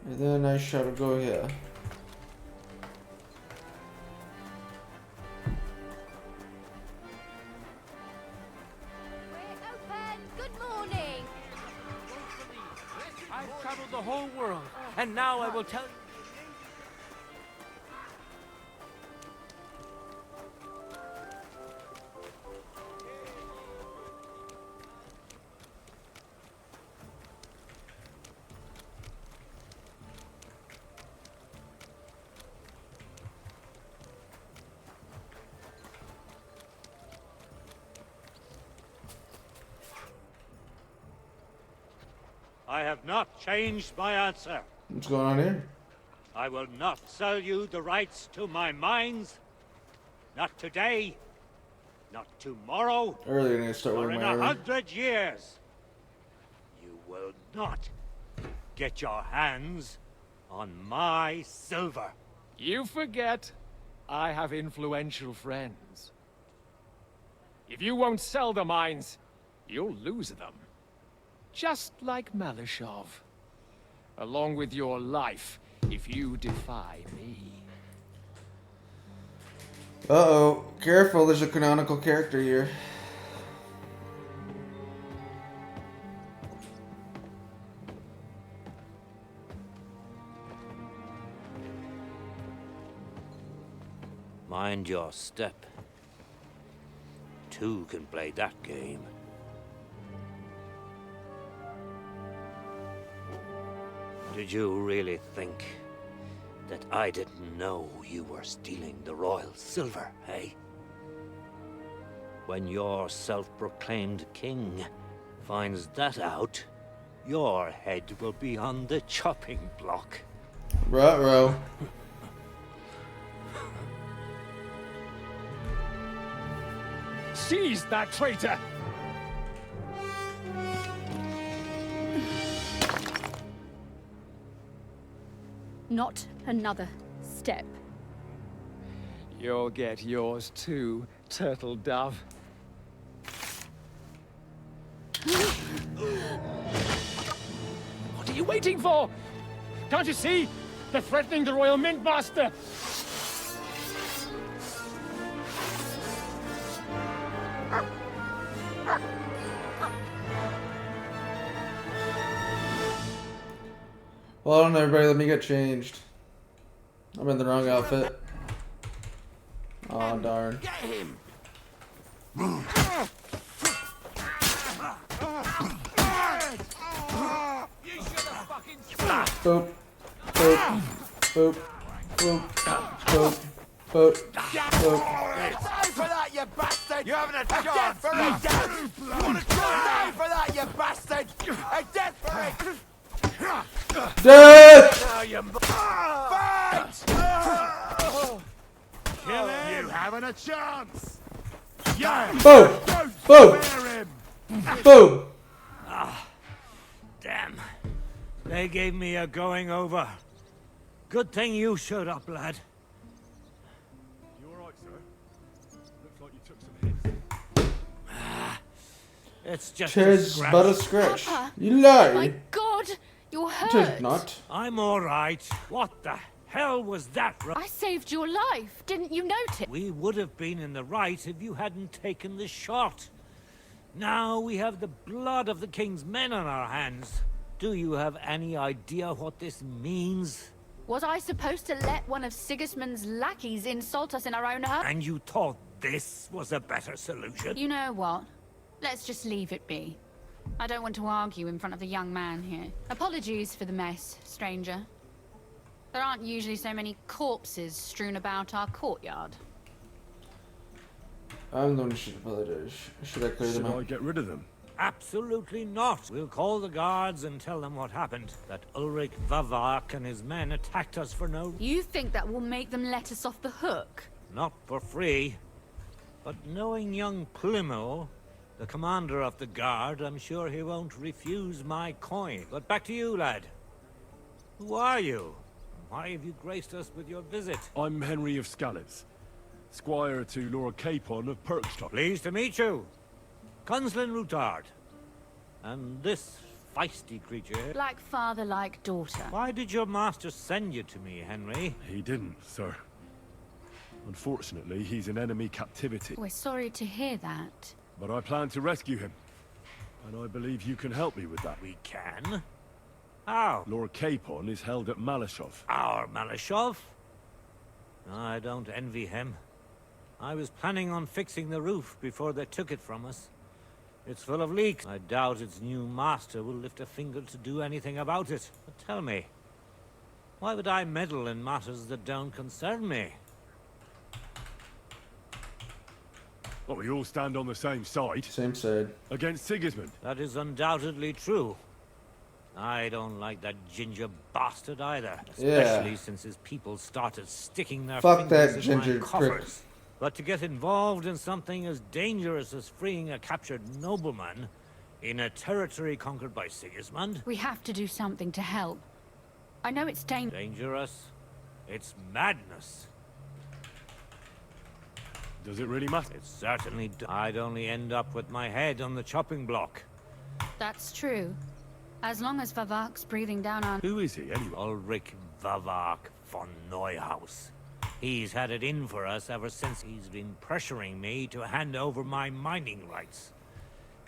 And then I shall go here. We're open. Good morning. I've traveled the whole world, and now I will tell you. I have not changed my answer. What's going on here? I will not sell you the rights to my mines. Not today. Not tomorrow. Earlier than I start or wearing in my armor. 100 years. You will not get your hands on my silver. You forget, I have influential friends. If you won't sell the mines, you'll lose them. Just like Malishov. Along with your life, if you defy me. Uh-oh. Careful, there's a canonical character here. Mind your step. too can play that game. Did you really think that I didn't know you were stealing the royal silver, eh? When your self-proclaimed king finds that out, your head will be on the chopping block. Ruh-roh. Seize that traitor! Not another step. You'll get yours too, turtle dove. What are you waiting for? Can't you see? They're threatening the Royal Mint Master! Hold on, everybody. Let me get changed. I'm in the wrong outfit. Oh darn. Get him! Boop. Boop. Boop. Boop. Boop. Boop. Boop. Die for that, you bastard! You're having a chance! For it, Dad! You wanna die for that, you bastard! A death for it! Death! Now you fight! Kill him! You having a chance! Yeah! Boom! Boom! Boom! Ah, damn. They gave me a going over. Good thing you showed up, lad. You alright, sir? Looks like you took some hits. It's just Tis a but a scratch. scratch. You lie. My God, you're Tis hurt. not. I'm alright. What the hell was that? I saved your life. Didn't you notice? We would have been in the right if you hadn't taken the shot. Now we have the blood of the king's men on our hands. Do you have any idea what this means? Was I supposed to let one of Sigismund's lackeys insult us in our own home? And you thought this was a better solution? You know what? Let's just leave it be. I don't want to argue in front of the young man here. Apologies for the mess, stranger. There aren't usually so many corpses strewn about our courtyard. I'm going to shoot apologize. Should I clear them Should I out? get rid of them? Absolutely not. We'll call the guards and tell them what happened. That Ulrich Vavak and his men attacked us for no... You think that will make them let us off the hook? Not for free. But knowing young Plimo, the commander of the guard, I'm sure he won't refuse my coin. But back to you, lad. Who are you? Why have you graced us with your visit? I'm Henry of Scalitz, squire to Lord Capon of Perkstock. Pleased to meet you. Conslin Routard. And this feisty creature... Like father, like daughter. Why did your master send you to me, Henry? He didn't, sir. Unfortunately, he's in enemy captivity. We're sorry to hear that. But I plan to rescue him. And I believe you can help me with that. We can? How? Lord Capon is held at Malashov. Our Malashov? I don't envy him. I was planning on fixing the roof before they took it from us. It's full of leaks. I doubt its new master will lift a finger to do anything about it. But tell me, why would I meddle in matters that don't concern me? Well, we all stand on the same side. Same side. Against Sigismund. That is undoubtedly true. I don't like that ginger bastard either. Especially since his people started sticking their Fuck fingers that in ginger my prick. coffers. But to get involved in something as dangerous as freeing a captured nobleman in a territory conquered by Sigismund? We have to do something to help. I know it's Dangerous? It's madness. Does it really matter? It certainly does. I'd only end up with my head on the chopping block. That's true. As long as Vavak's breathing down on... Who is he, anyway? Ulrich Vavak von Neuhaus. He's had it in for us ever since he's been pressuring me to hand over my mining rights.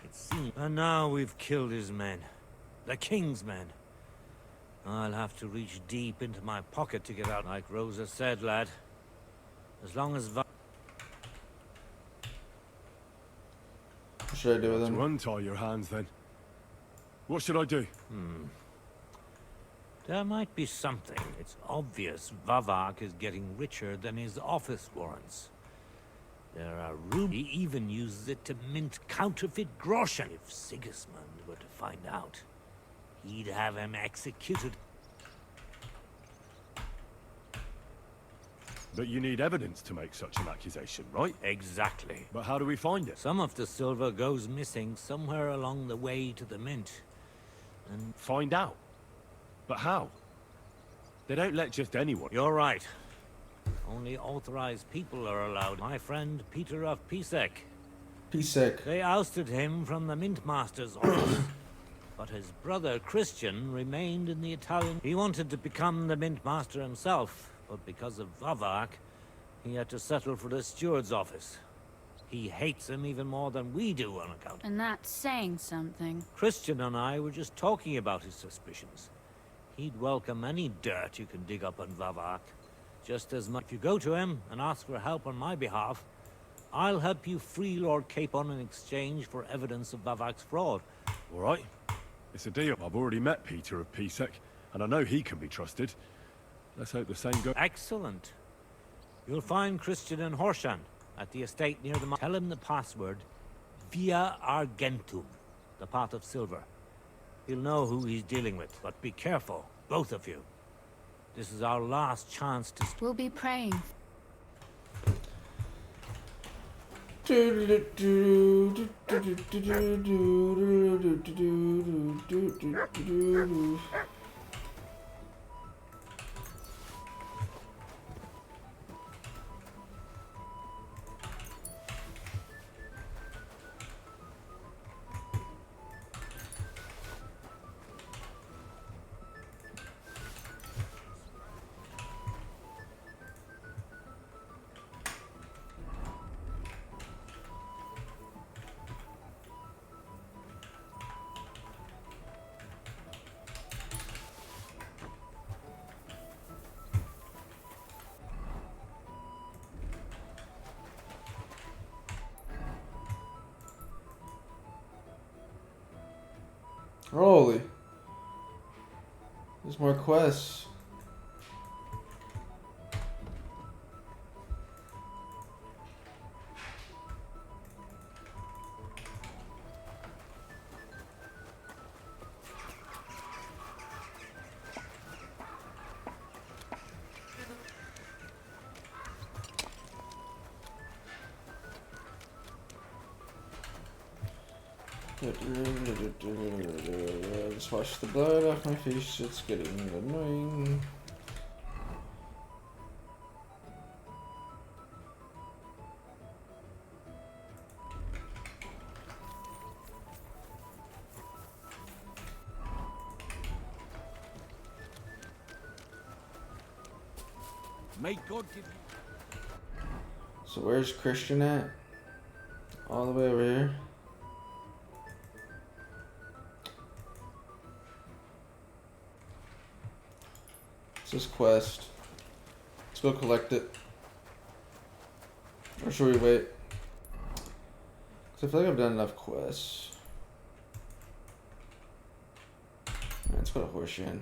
It seems... And now we've killed his men. The king's men. I'll have to reach deep into my pocket to get out. Like Rosa said, lad. As long as should I do with To him? untie your hands, then. What should I do? There might be something. It's obvious Vavak is getting richer than his office warrants. There are rumors he even uses it to mint counterfeit groschen. If Sigismund were to find out, he'd have him executed. But you need evidence to make such an accusation, right? Exactly. But how do we find it? Some of the silver goes missing somewhere along the way to the mint. And find out? But how? They don't let just anyone. You're right. Only authorized people are allowed. My friend Peter of Pisek. Pisek. They ousted him from the mint master's office. But his brother Christian remained in the Italian. He wanted to become the mint master himself, but because of Vavak, he had to settle for the steward's office. He hates him even more than we do on account. And that's saying something. Christian and I were just talking about his suspicions. He'd welcome any dirt you can dig up on Vavak. Just as much. If you go to him and ask for help on my behalf, I'll help you free Lord Capon in exchange for evidence of Vavak's fraud. All right. It's a deal. I've already met Peter of Pisek, and I know he can be trusted. Let's hope the same goes. Excellent. You'll find Christian in Horshan at the estate near the mine. Tell him the password, Via Argentum, the pot of silver. He'll know who he's dealing with, but be careful, both of you. This is our last chance to... We'll be praying. Holy. There's more quests. Just wash the blood off my face, it's getting annoying. May God give you... So where's Christian at? All the way over here. This quest. Let's go collect it. Or should we wait? Because I feel like I've done enough quests. Let's go to Horshan.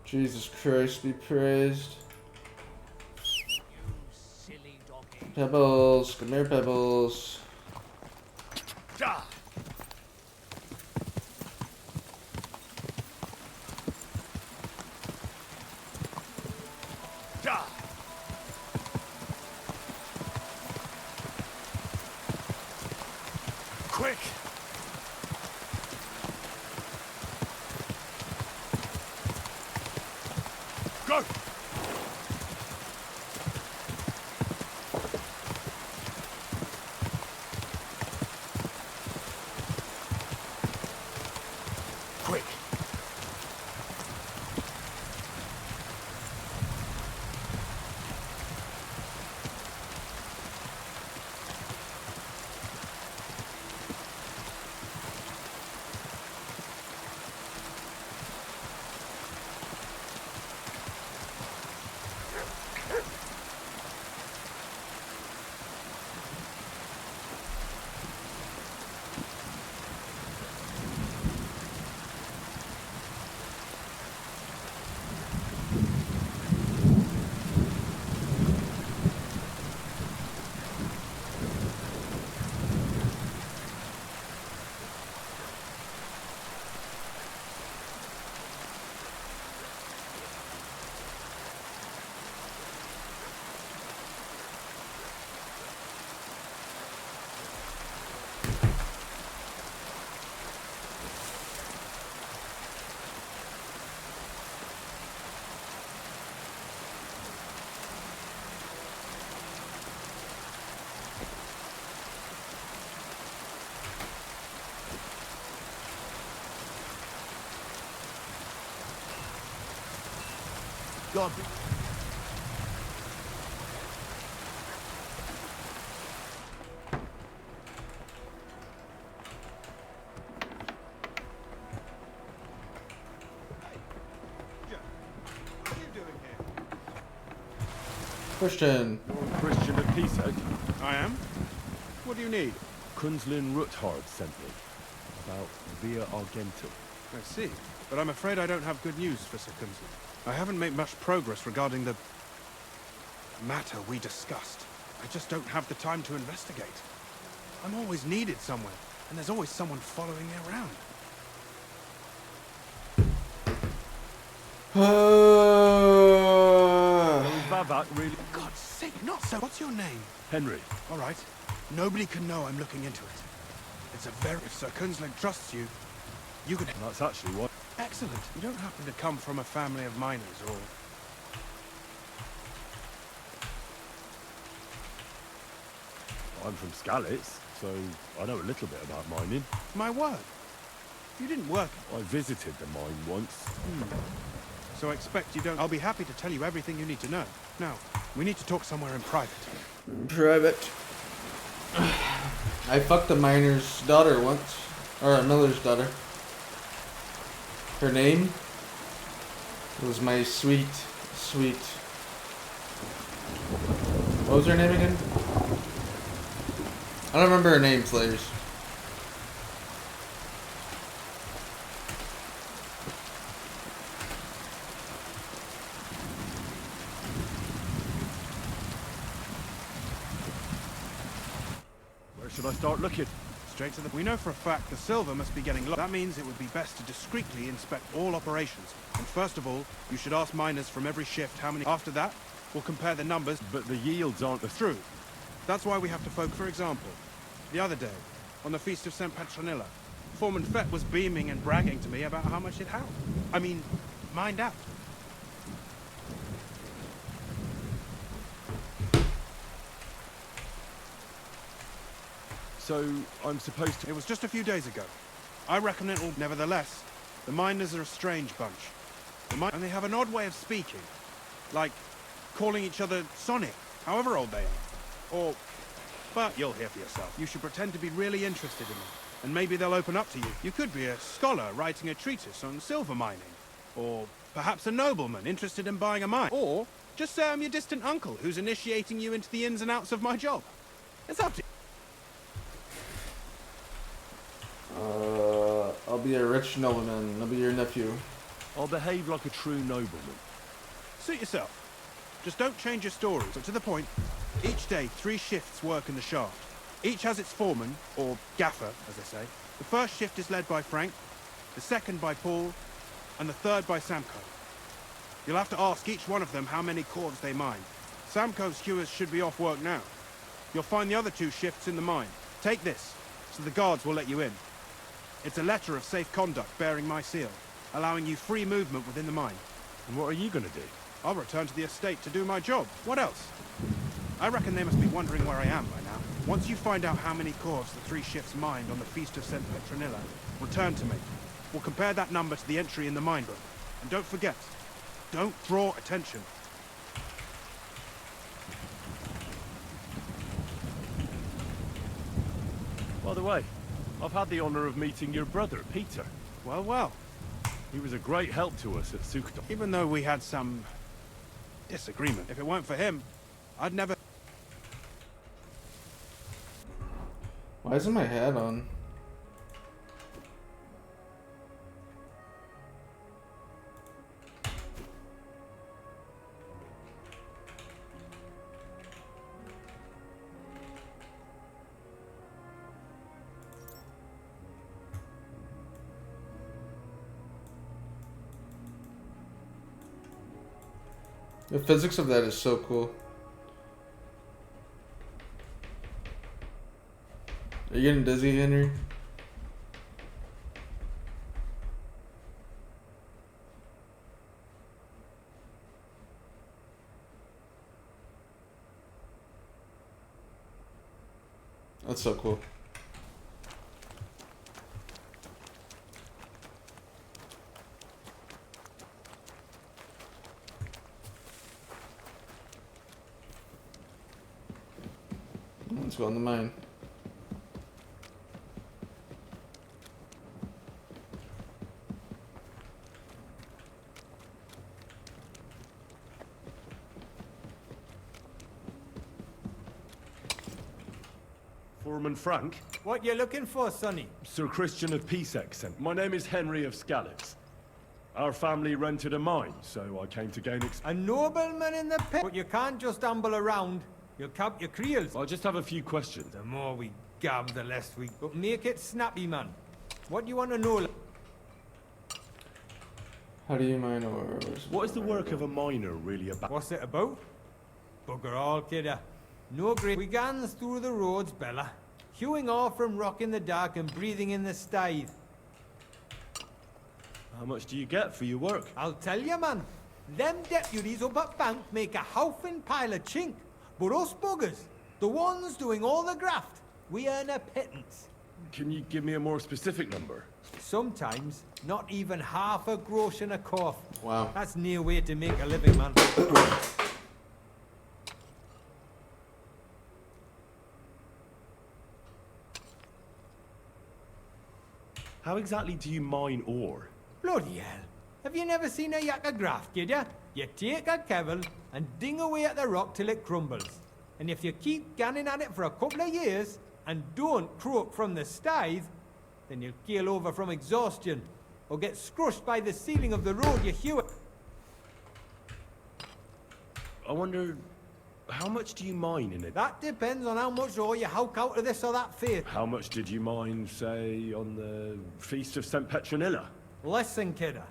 Jesus Christ be praised. Pebbles, come here, Pebbles. Quick! Go! Quick! God. Christian. Christian of Pisa. I am? What do you need? Kunzlin Ruthard sent me. About Via Argentum. I see. But I'm afraid I don't have good news for Sir Kunzlin. I haven't made much progress regarding the matter we discussed. I just don't have the time to investigate. I'm always needed somewhere, and there's always someone following me around. Vavak really... God's sake, not so. What's your name? Henry. All right. Nobody can know I'm looking into it. It's a very... If Sir Kunzlin trusts you, you can... That's actually what... Excellent. You don't happen to come from a family of miners, or... I'm from Skalitz, so I know a little bit about mining. My word. You didn't work... I visited the mine once. So I expect you don't... I'll be happy to tell you everything you need to know. Now, we need to talk somewhere in private. Private. I fucked a miner's daughter once. Or a miller's daughter. Her name was my sweet, sweet... What was her name again? I don't remember her name, Slayers. Where should I start looking? Straight to the... We know for a fact the silver must be getting low. That means it would be best to discreetly inspect all operations. And first of all, you should ask miners from every shift how many... After that, we'll compare the numbers. But the yields aren't the... True. That's why we have to focus. For example, the other day, on the Feast of St. Petronilla, Foreman Fett was beaming and bragging to me about how much it had. I mean, mined out. So, I'm supposed to... It was just a few days ago. I reckon it'll... Nevertheless, the miners are a strange bunch. And they have an odd way of speaking. Like, calling each other Sonic, however old they are. Or... But you'll hear for yourself. You should pretend to be really interested in them. And maybe they'll open up to you. You could be a scholar writing a treatise on silver mining. Or perhaps a nobleman interested in buying a mine. Or just say I'm your distant uncle who's initiating you into the ins and outs of my job. It's up to you. I'll be a rich nobleman. I'll be your nephew. I'll behave like a true nobleman. Suit yourself. Just don't change your story. So to the point, each day 3 shifts work in the shaft. Each has its foreman, or gaffer, as they say. The first shift is led by Frank, the second by Paul, and the third by Samko. You'll have to ask each one of them how many cords they mine. Samko's hewers should be off work now. You'll find the other 2 shifts in the mine. Take this, so the guards will let you in. It's a letter of safe conduct bearing my seal, allowing you free movement within the mine. And what are you gonna do? I'll return to the estate to do my job. What else? I reckon they must be wondering where I am by now. Once you find out how many cords the 3 shifts mined on the Feast of St. Petronilla, return to me. We'll compare that number to the entry in the mine book. And don't forget, don't draw attention. By the way, I've had the honor of meeting your brother, Peter. Well, well. He was a great help to us at Sukhdom. Even though we had some disagreement, if it weren't for him, I'd never... Why isn't my hat on? The physics of that is so cool. Are you getting dizzy, Henry? That's so cool. Let's go on the mine. Foreman Frank? What you looking for, Sonny? Sir Christian of Peacex sent. My name is Henry of Scalix. Our family rented a mine, so I came to gain A nobleman in the pit. But you can't just amble around. You'll count your creels. I just have a few questions. The more we gab, the less we... But make it snappy, man. What do you want to know? How do you mine ores? What is the work of a miner really about? What's it about? Bugger all, kidder. No great. We gans through the roads, Bella. Hewing off from rock in the dark and breathing in the stithe. How much do you get for your work? I'll tell you, man. Them deputies up at bank make a howfing pile of chink. But us buggers, the ones doing all the graft, we earn a pittance. Can you give me a more specific number? Sometimes, not even half a grosh and a cough. Wow. That's near way to make a living, man. How exactly do you mine ore? Bloody hell. Have you never seen a yakka graft, kid ya? You take a kevel and ding away at the rock till it crumbles. And if you keep ganning at it for a couple of years and don't croak from the stithe, then you'll keel over from exhaustion or get scrushed by the ceiling of the road you hew it. I wonder, how much do you mine in it? That depends on how much ore you howk out of this or that faith. How much did you mine, say, on the Feast of St. Petronilla? Listen, kidder.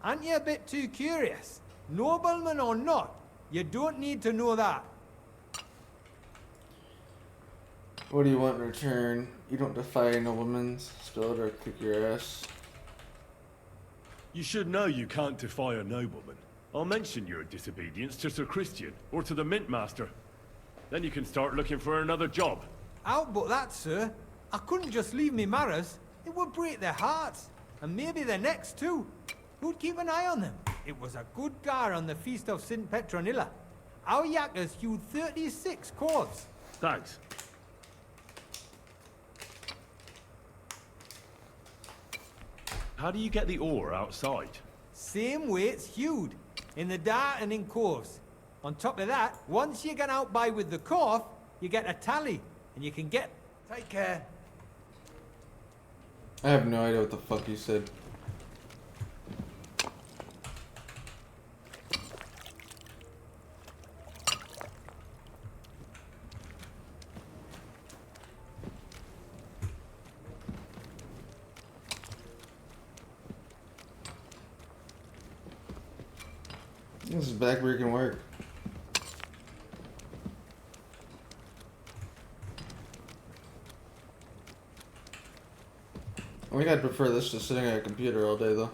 Aren't you a bit too curious? Nobleman or not, you don't need to know that. What do you want in return? You don't defy noblemen's. Spill it or kick your ass. You should know you can't defy a nobleman. I'll mention your disobedience to Sir Christian, or to the Mint Master. Then you can start looking for another job. Out but that, sir. I couldn't just leave me marrows. It would break their hearts. And maybe their necks too. Who'd keep an eye on them? It was a good gar on the Feast of St. Petronilla. Our yakkers hewed 36 cords. Thanks. How do you get the ore outside? Same way it's hewed. In the dart and in coves. On top of that, once you get out by with the corf, you get a tally. And you can get... Take care. I have no idea what the fuck you said. This is back where you can work. I think I'd prefer this to sitting at a computer all day, though.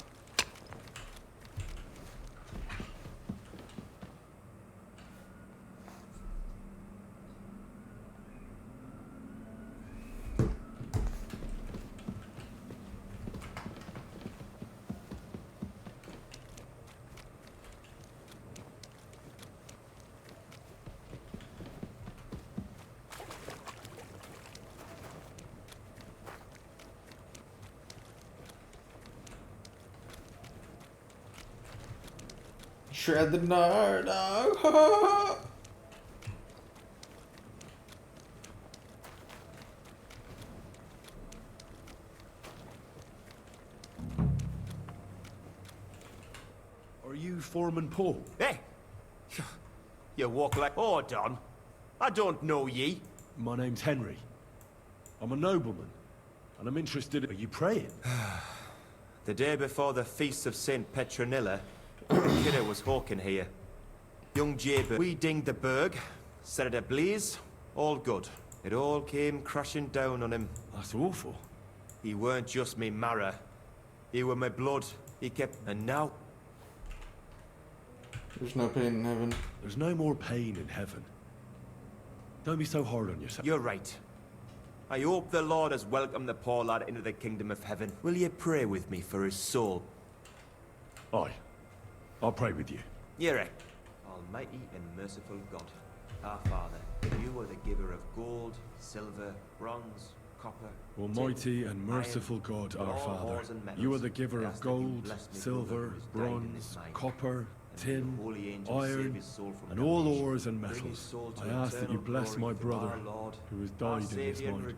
Shred the nard. Oh. Are you Foreman Paul? Hey! You walk like... Oh, Don. I don't know ye. My name's Henry. I'm a nobleman, and I'm interested in... Are you praying? The day before the Feast of St. Petronilla, the kidder was hawking here. Young Jaber, we dinged the berg, set it ablaze, all good. It all came crashing down on him. That's awful. He weren't just me marrow. He were my blood. He kept... And now... There's no pain in heaven. There's no more pain in heaven. Don't be so hard on yourself. You're right. I hope the Lord has welcomed the poor lad into the kingdom of heaven. Will you pray with me for his soul? Aye. I'll pray with you. Yere. Almighty and merciful God, our Father, in you You are the giver of gold, silver, bronze, copper. Almighty and merciful God, our Father, you are the giver of gold, silver, bronze, copper, tin, iron, and all ores and metals. I ask that you bless my brother, who has died in his mind.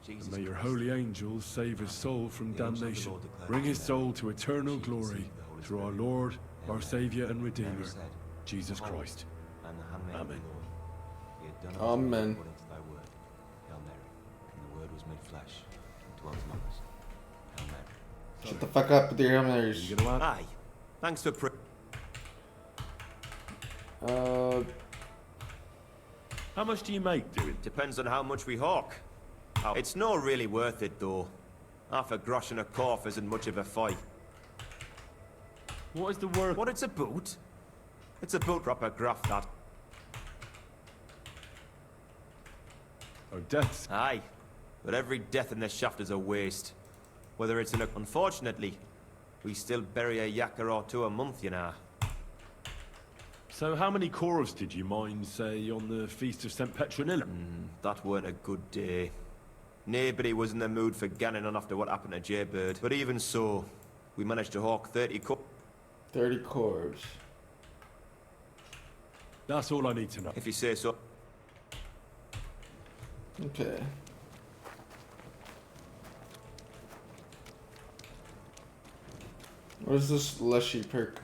And may your holy angels save his soul from damnation. Bring his soul to eternal glory through our Lord, our Saviour and Redeemer, Jesus Christ. Amen. Amen. Shut the fuck up with your Hail Marys. Aye. Thanks for how much do you make, dude? Depends on how much we hawk. It's not really worth it, though. Half a grosh and a cough isn't much of a fight. What is the work? What it's about? It's about proper graft, that. Oh, deaths? Aye. But every death in the shaft is a waste. Whether it's in a... Unfortunately, we still bury a yakker or two a month, you know. So how many corvs did you mine, say, on the Feast of St. Petronilla? That weren't a good day. Nobody was in the mood for ganning on after what happened to Jaybird. But even so, we managed to hawk 30 corvs. That's all I need to know. If you say so. Okay. What is this Leshy perk?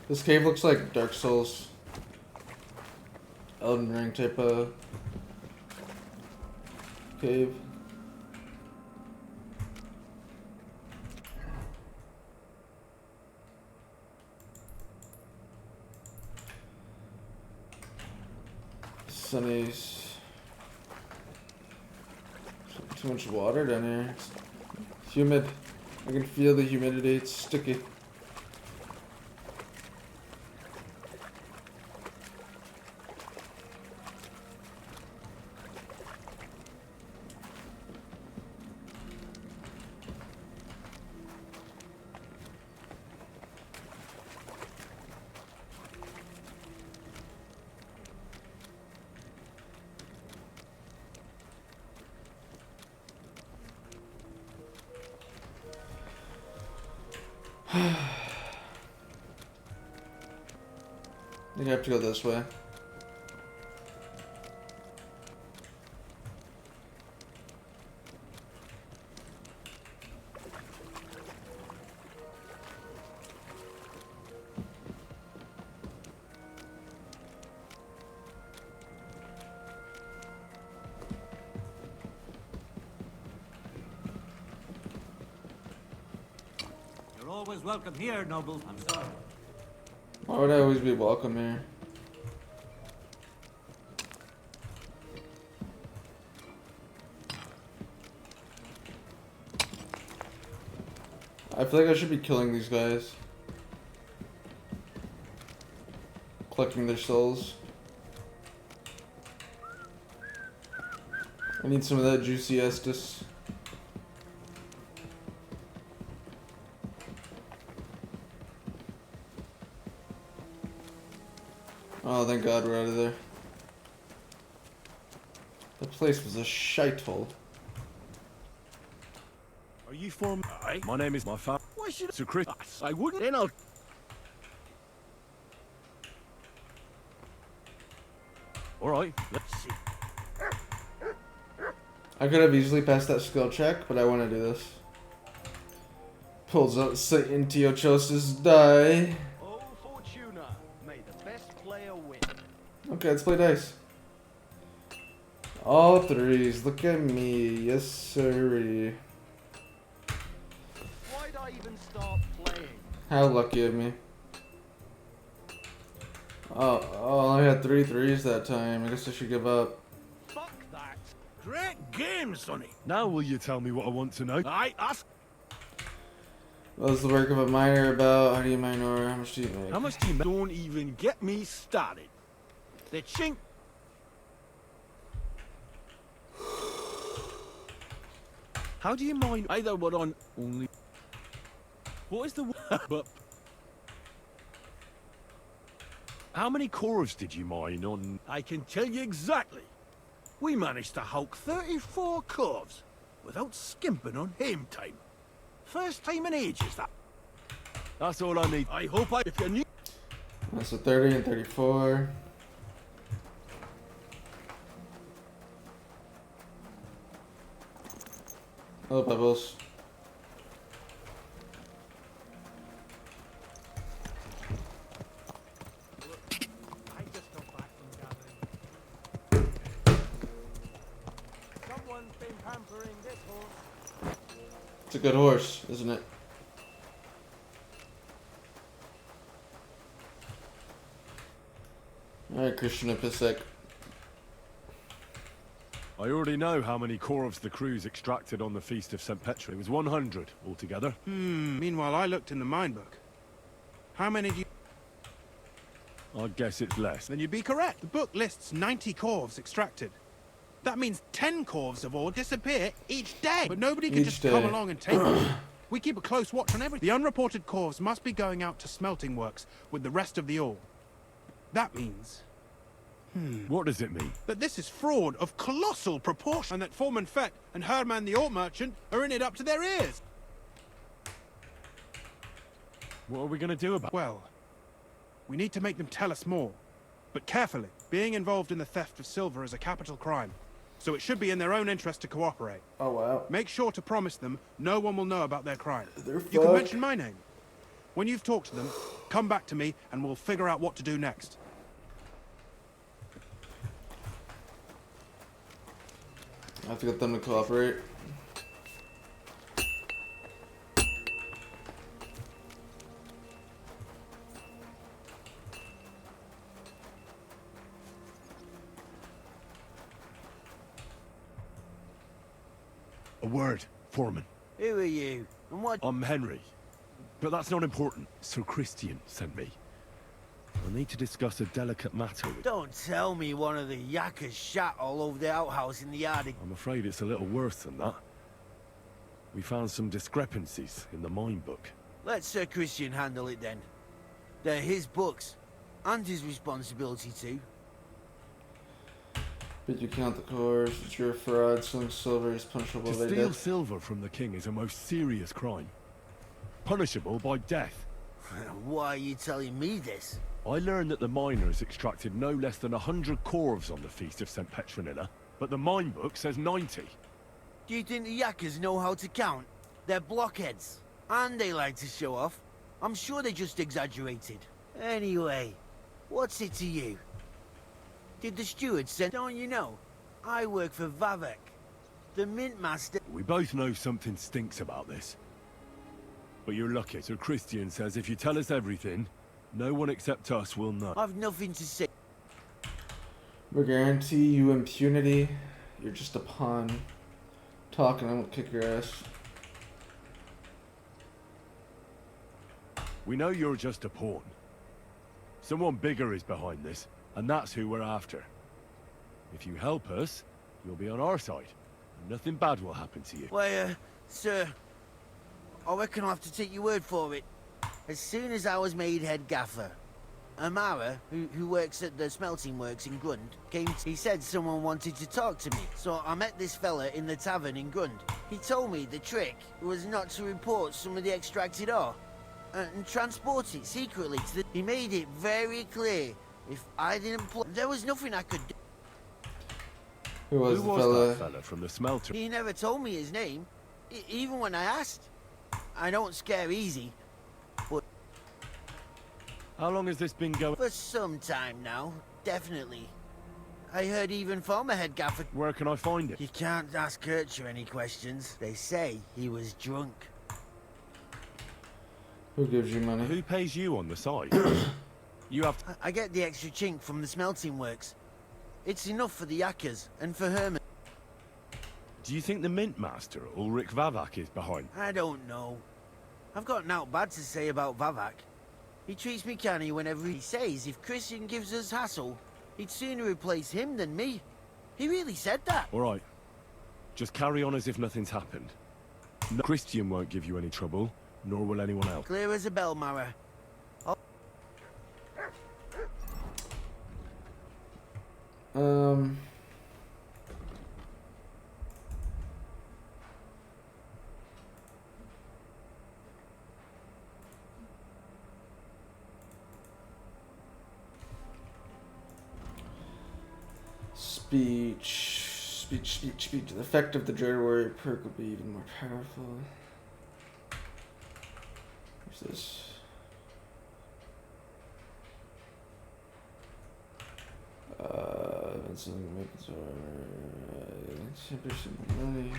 This cave looks like Dark Souls, Elden Ring type of cave. Sunny's too much water down here. It's humid. I can feel the humidity. It's sticky. You have to go this way. You're always welcome here, noble. I'm sorry. Why would I always be welcome here? I feel like I should be killing these guys. Collecting their souls. I need some of that juicy Estus. Oh, thank God we're out of there. The place was a shithole. Are you from? My name is my father. Why should to Chris? I wouldn't. Then I'll. All right. Let's see. I could have easily passed that skill check, but I want to do this. Pulls out Satan Teochos's die. Oh, Fortuna, may the best player win. Okay, let's play dice. All threes. Look at me. Yes, sirree. Why'd I even start playing? How lucky of me. Oh, I had 3 threes that time. I guess I should give up. Fuck that. Great game, Sonny. Now will you tell me what I want to know? I ask. What was the work of a miner about? How do you mine ore? How much do you make? How much do you make? Don't even get me started. The chink. How do you mine either one on only? What is the but? How many corves did you mine on... I can tell you exactly. We managed to hulk 34 corves without skimping on aim time. First time in ages, that. That's all I need. I hope if you knew... That's a 30 and 34. Oh, bubbles. I just got back from gathering. Someone's been pampering this horse. It's a good horse, isn't it? Alright, Christian Episek. I already know how many corves the crews extracted on the Feast of St. Petra. It was 100 altogether. Meanwhile, I looked in the mine book. How many do you... I'd guess it's less. Then you'd be correct. The book lists 90 corves extracted. That means 10 corves of ore disappear each day. But nobody can just come along and take them. We keep a close watch on everything. The unreported corves must be going out to smelting works with the rest of the ore. That means... What does it mean? that this is fraud of colossal proportion, and that Foreman Fett and Herman the ore merchant are in it up to their ears. What are we going to do about it? Well, we need to make them tell us more. But carefully. Being involved in the theft of silver is a capital crime. So it should be in their own interest to cooperate. Oh, wow. Make sure to promise them no one will know about their crime. They're You can fucked. mention my name. When you've talked to them, come back to me and we'll figure out what to do next. I have to get them to cooperate. A word, Foreman. Who are you? And what? I'm Henry. But that's not important. Sir Christian sent me. I need to discuss a delicate matter with... Don't tell me one of the yakkers shot all over the outhouse in the yard. I'm afraid it's a little worse than that. We found some discrepancies in the mine book. Let Sir Christian handle it then. They're his books, and his responsibility too. But you count the cores, it's your fraud, selling silver is punishable To by steal death. silver from the king is a most serious crime. Punishable by death. Why are you telling me this? I learned that the miners extracted no less than 100 corves on the Feast of St. Petronilla, but the mine book says 90. Do you think the yakkers know how to count? They're blockheads, and they like to show off. I'm sure they just exaggerated. Anyway, what's it to you? Did the steward send... Don't you know? I work for Vavek, the mint master... We both know something stinks about this. But you're lucky. Sir Christian says if you tell us everything, no one except us will know. I've nothing to say. We guarantee you impunity. You're just a pawn. Talking, I'm gonna kick your ass. We know you're just a pawn. Someone bigger is behind this, and that's who we're after. If you help us, you'll be on our side, and nothing bad will happen to you. Why, sir, I reckon I'll have to take your word for it. As soon as I was made head gaffer, Amara, who works at the smelting works in Grund, he said someone wanted to talk to me. So I met this fella in the tavern in Grund. He told me the trick was not to report some of the extracted ore and transport it secretly to the... He made it very clear if I didn't there was nothing I could do. Who was that fella from the smelter? He never told me his name, even when I asked. I don't scare easy, but... How long has this been going? For some time now, definitely. I heard even former head gaffer... Where can I find it? You can't ask Kircher any questions. They say he was drunk. Who gives you money? Who pays you on the side? You have to... I get the extra chink from the smelting works. It's enough for the yakkers and for Herman. Do you think the mint master, Ulrich Vavak, is behind? I don't know. I've got naught bad to say about Vavak. He treats me canny whenever he says if Christian gives us hassle, he'd sooner replace him than me. He really said that. All right. Just carry on as if nothing's happened. No, Christian won't give you any trouble, nor will anyone else. Clear as a bell, Mara. Speech. The effect of the Dread Warrior perk will be even more powerful. What's this? Something weapons are 10% more money.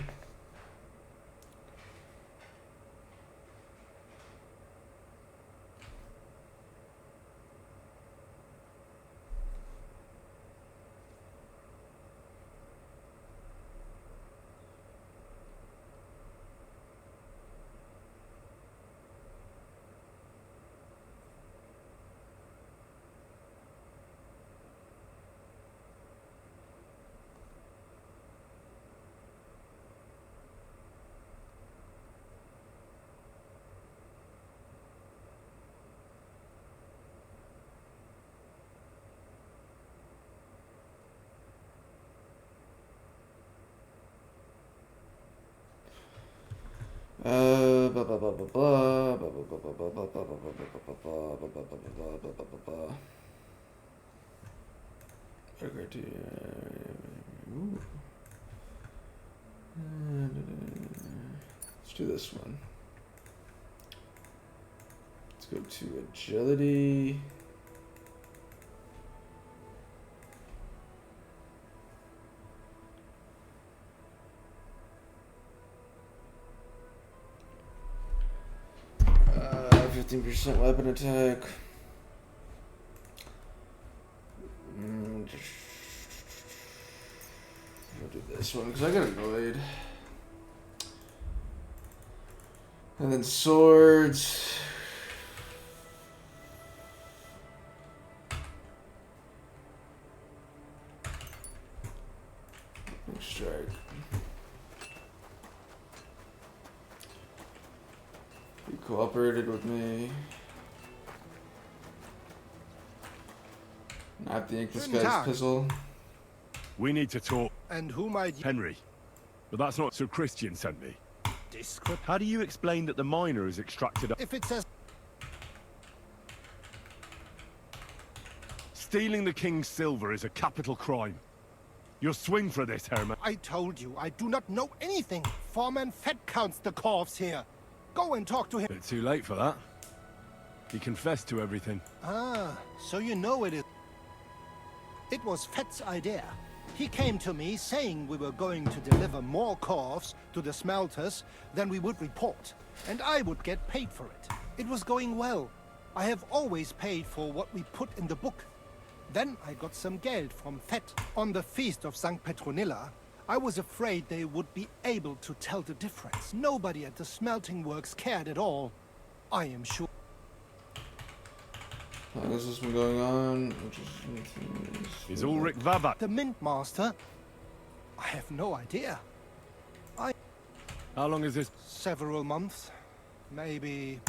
Let's do this one. Let's go to agility. Uh, 15% weapon attack. I'll do this one because I got annoyed. And then swords. Strike. You cooperated with me. Not the ink this guy's pistol. We need to talk. And who might you... Henry. But that's not so Christian sent me. How do you explain that the miner is extracted? If it says... Stealing the king's silver is a capital crime. You'll swing for this, Herman. I told you, I do not know anything. Foreman Fett counts the corpse here. Go and talk to him. Bit too late for that. He confessed to everything. Ah, so you know it is... It was Fett's idea. He came to me saying we were going to deliver more corpses to the smelters than we would report, and I would get paid for it. It was going well. I have always paid for what we put in the book. Then I got some geld from Fett. On the feast of St. Petronilla, I was afraid they would be able to tell the difference. Nobody at the smelting works cared at all. I am sure. How long has this been going on? Is Ulrich Vabat the Mint Master? I have no idea. How long is this? Several months. Maybe...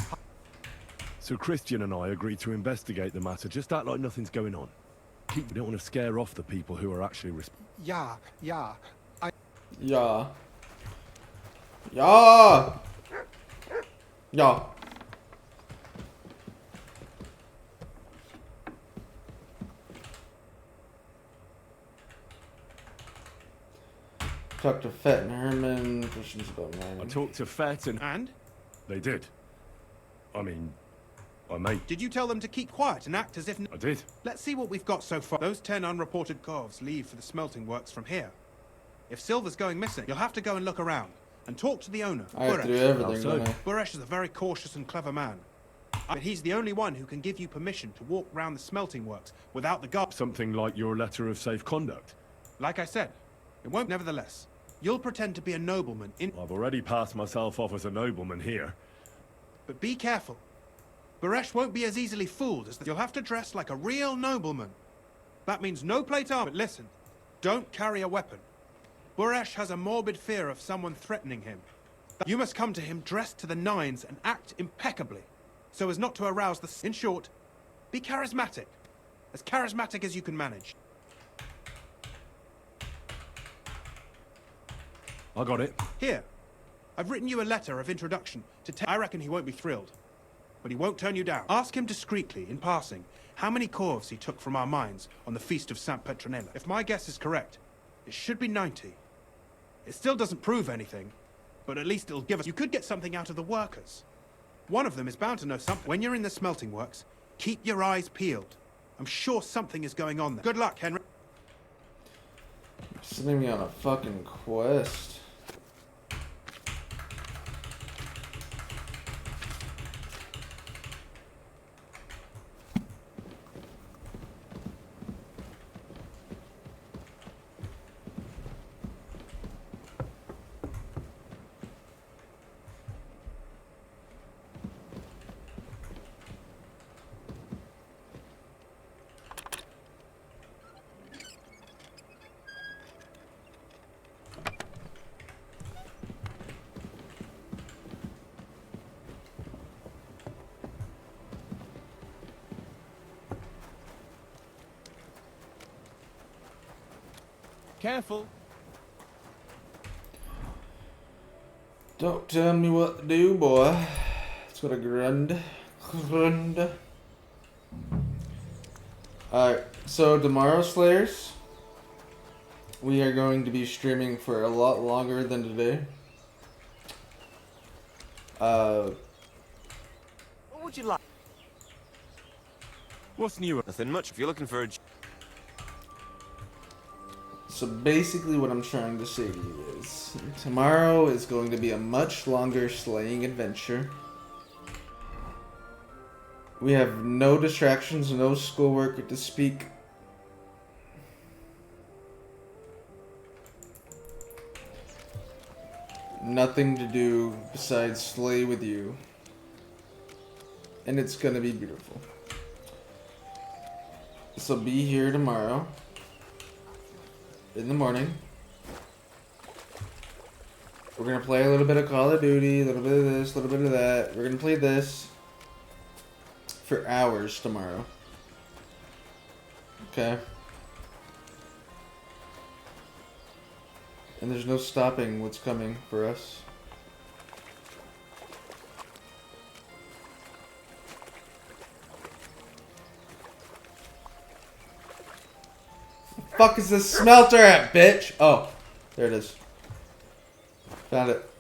So Christian and I agreed to investigate the matter. Just act like nothing's going on. We don't want to scare off the people who are actually Yeah. Yeah. Talk to Fett and Herman. Questions about mining. I talked to Fett and... They did. I mean... I made... Did you tell them to keep quiet and act as if... I did. Let's see what we've got so far. Those 10 unreported corvs leave for the smelting works from here. If silver's going missing, you'll have to go and look around. And talk to the owner, I have to do everything, don't I? Buresh is a very cautious and clever man. But he's the only one who can give you permission to walk around the smelting works without the guard. Something like your letter of safe conduct. Like I said, it won't. Nevertheless, you'll pretend to be a nobleman in... I've already passed myself off as a nobleman here. But be careful. Buresh won't be as easily fooled as... You'll have to dress like a real nobleman. That means no plate armor. But listen, don't carry a weapon. Buresh has a morbid fear of someone threatening him. You must come to him dressed to the nines and act impeccably, so as not to arouse the... In short, be charismatic. As charismatic as you can manage. I got it. Here. I've written you a letter of introduction to I reckon he won't be thrilled. But he won't turn you down. Ask him discreetly, in passing, how many corves he took from our mines on the Feast of St. Petronella. If my guess is correct, it should be 90. It still doesn't prove anything, but at least it'll give us... You could get something out of the workers. One of them is bound to know something. When you're in the smelting works, keep your eyes peeled. I'm sure something is going on there. Good luck, Henry. You're sending me on a fucking quest. Careful. Don't tell me what to do, boy. That's what a grund. Alright, so tomorrow, Slayers, we are going to be streaming for a lot longer than today. What would you like? What's new? Nothing much. If you're looking for a... So basically what I'm trying to say to you is, tomorrow is going to be a much longer slaying adventure. We have no distractions, no schoolwork to speak. Nothing to do besides slay with you. And it's gonna be beautiful. So be here tomorrow. In the morning. We're gonna play a little bit of Call of Duty, a little bit of this, a little bit of that. We're gonna play this for hours tomorrow. Okay? And there's no stopping what's coming for us. Fuck is this smelter at, bitch? Oh, there it is. Found it.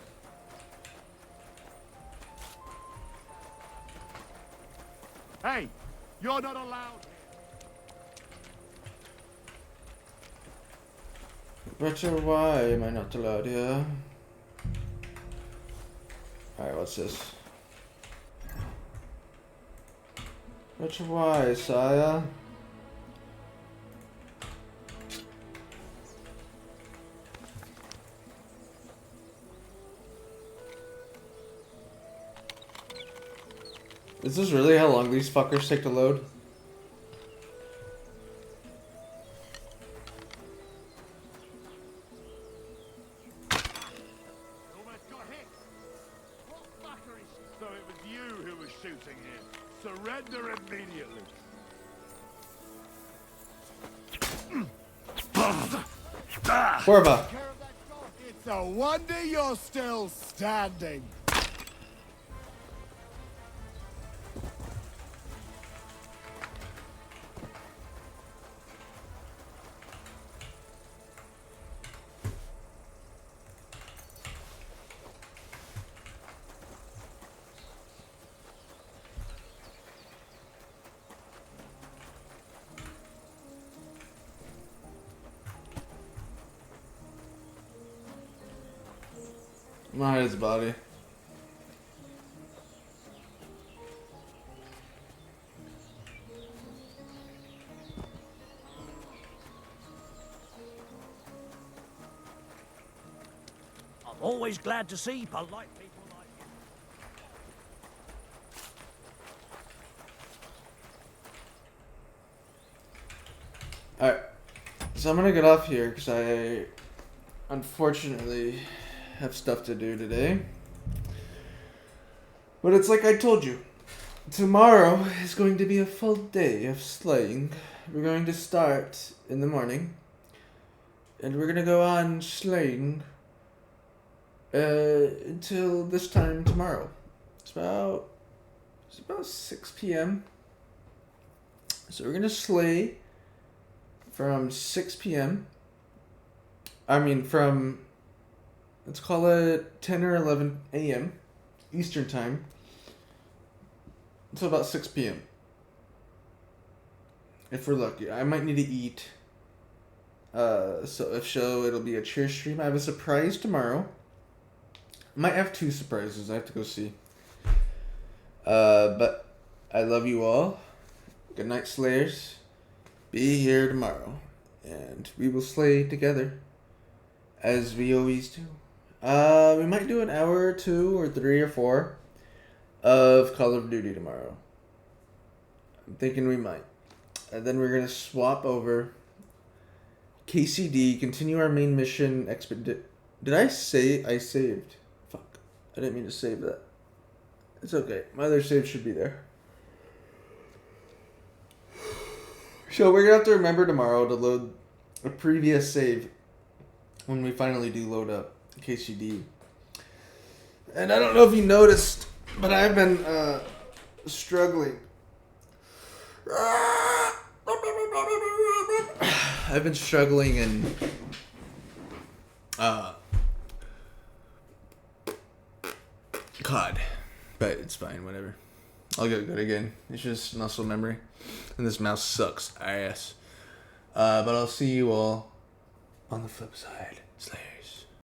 Hey, you're not allowed. Richard, why am I not allowed here? Alright, what's this? Richard, why, sire? Is this really how long these fuckers take to load? Almost got hit. What fucker is... So it was you who was shooting him. Surrender immediately. Corva. It's a wonder you're still standing. My his body. I'm always glad to see polite people like you. Alright. So I'm gonna get off here because I unfortunately have stuff to do today. But it's like I told you. Tomorrow is going to be a full day of slaying. We're going to start in the morning. And we're going to go on slaying until this time tomorrow. It's about 6 p.m. So we're gonna slay from 6 p.m. From, let's call it 10 or 11 a.m. Eastern time. Until about 6 p.m. If we're lucky. I might need to eat. So if so, it'll be a cheer stream. I have a surprise tomorrow. Might have 2 surprises. I have to go see. But I love you all. Good night, Slayers. Be here tomorrow. And we will slay together. As we always do. We might do an hour or 2 or 3 or 4 of Call of Duty tomorrow. I'm thinking we might. And then we're going to swap over KCD, continue our main mission. Did I say I saved? Fuck. I didn't mean to save that. It's okay. My other save should be there. So we're going to have to remember tomorrow to load a previous save when we finally do load up KCD. And I don't know if you noticed, but I've been struggling. I've been struggling and COD, but it's fine, whatever. I'll get good again. It's just muscle memory, and this mouse sucks ass. But I'll see you all on the flip side. Slayer.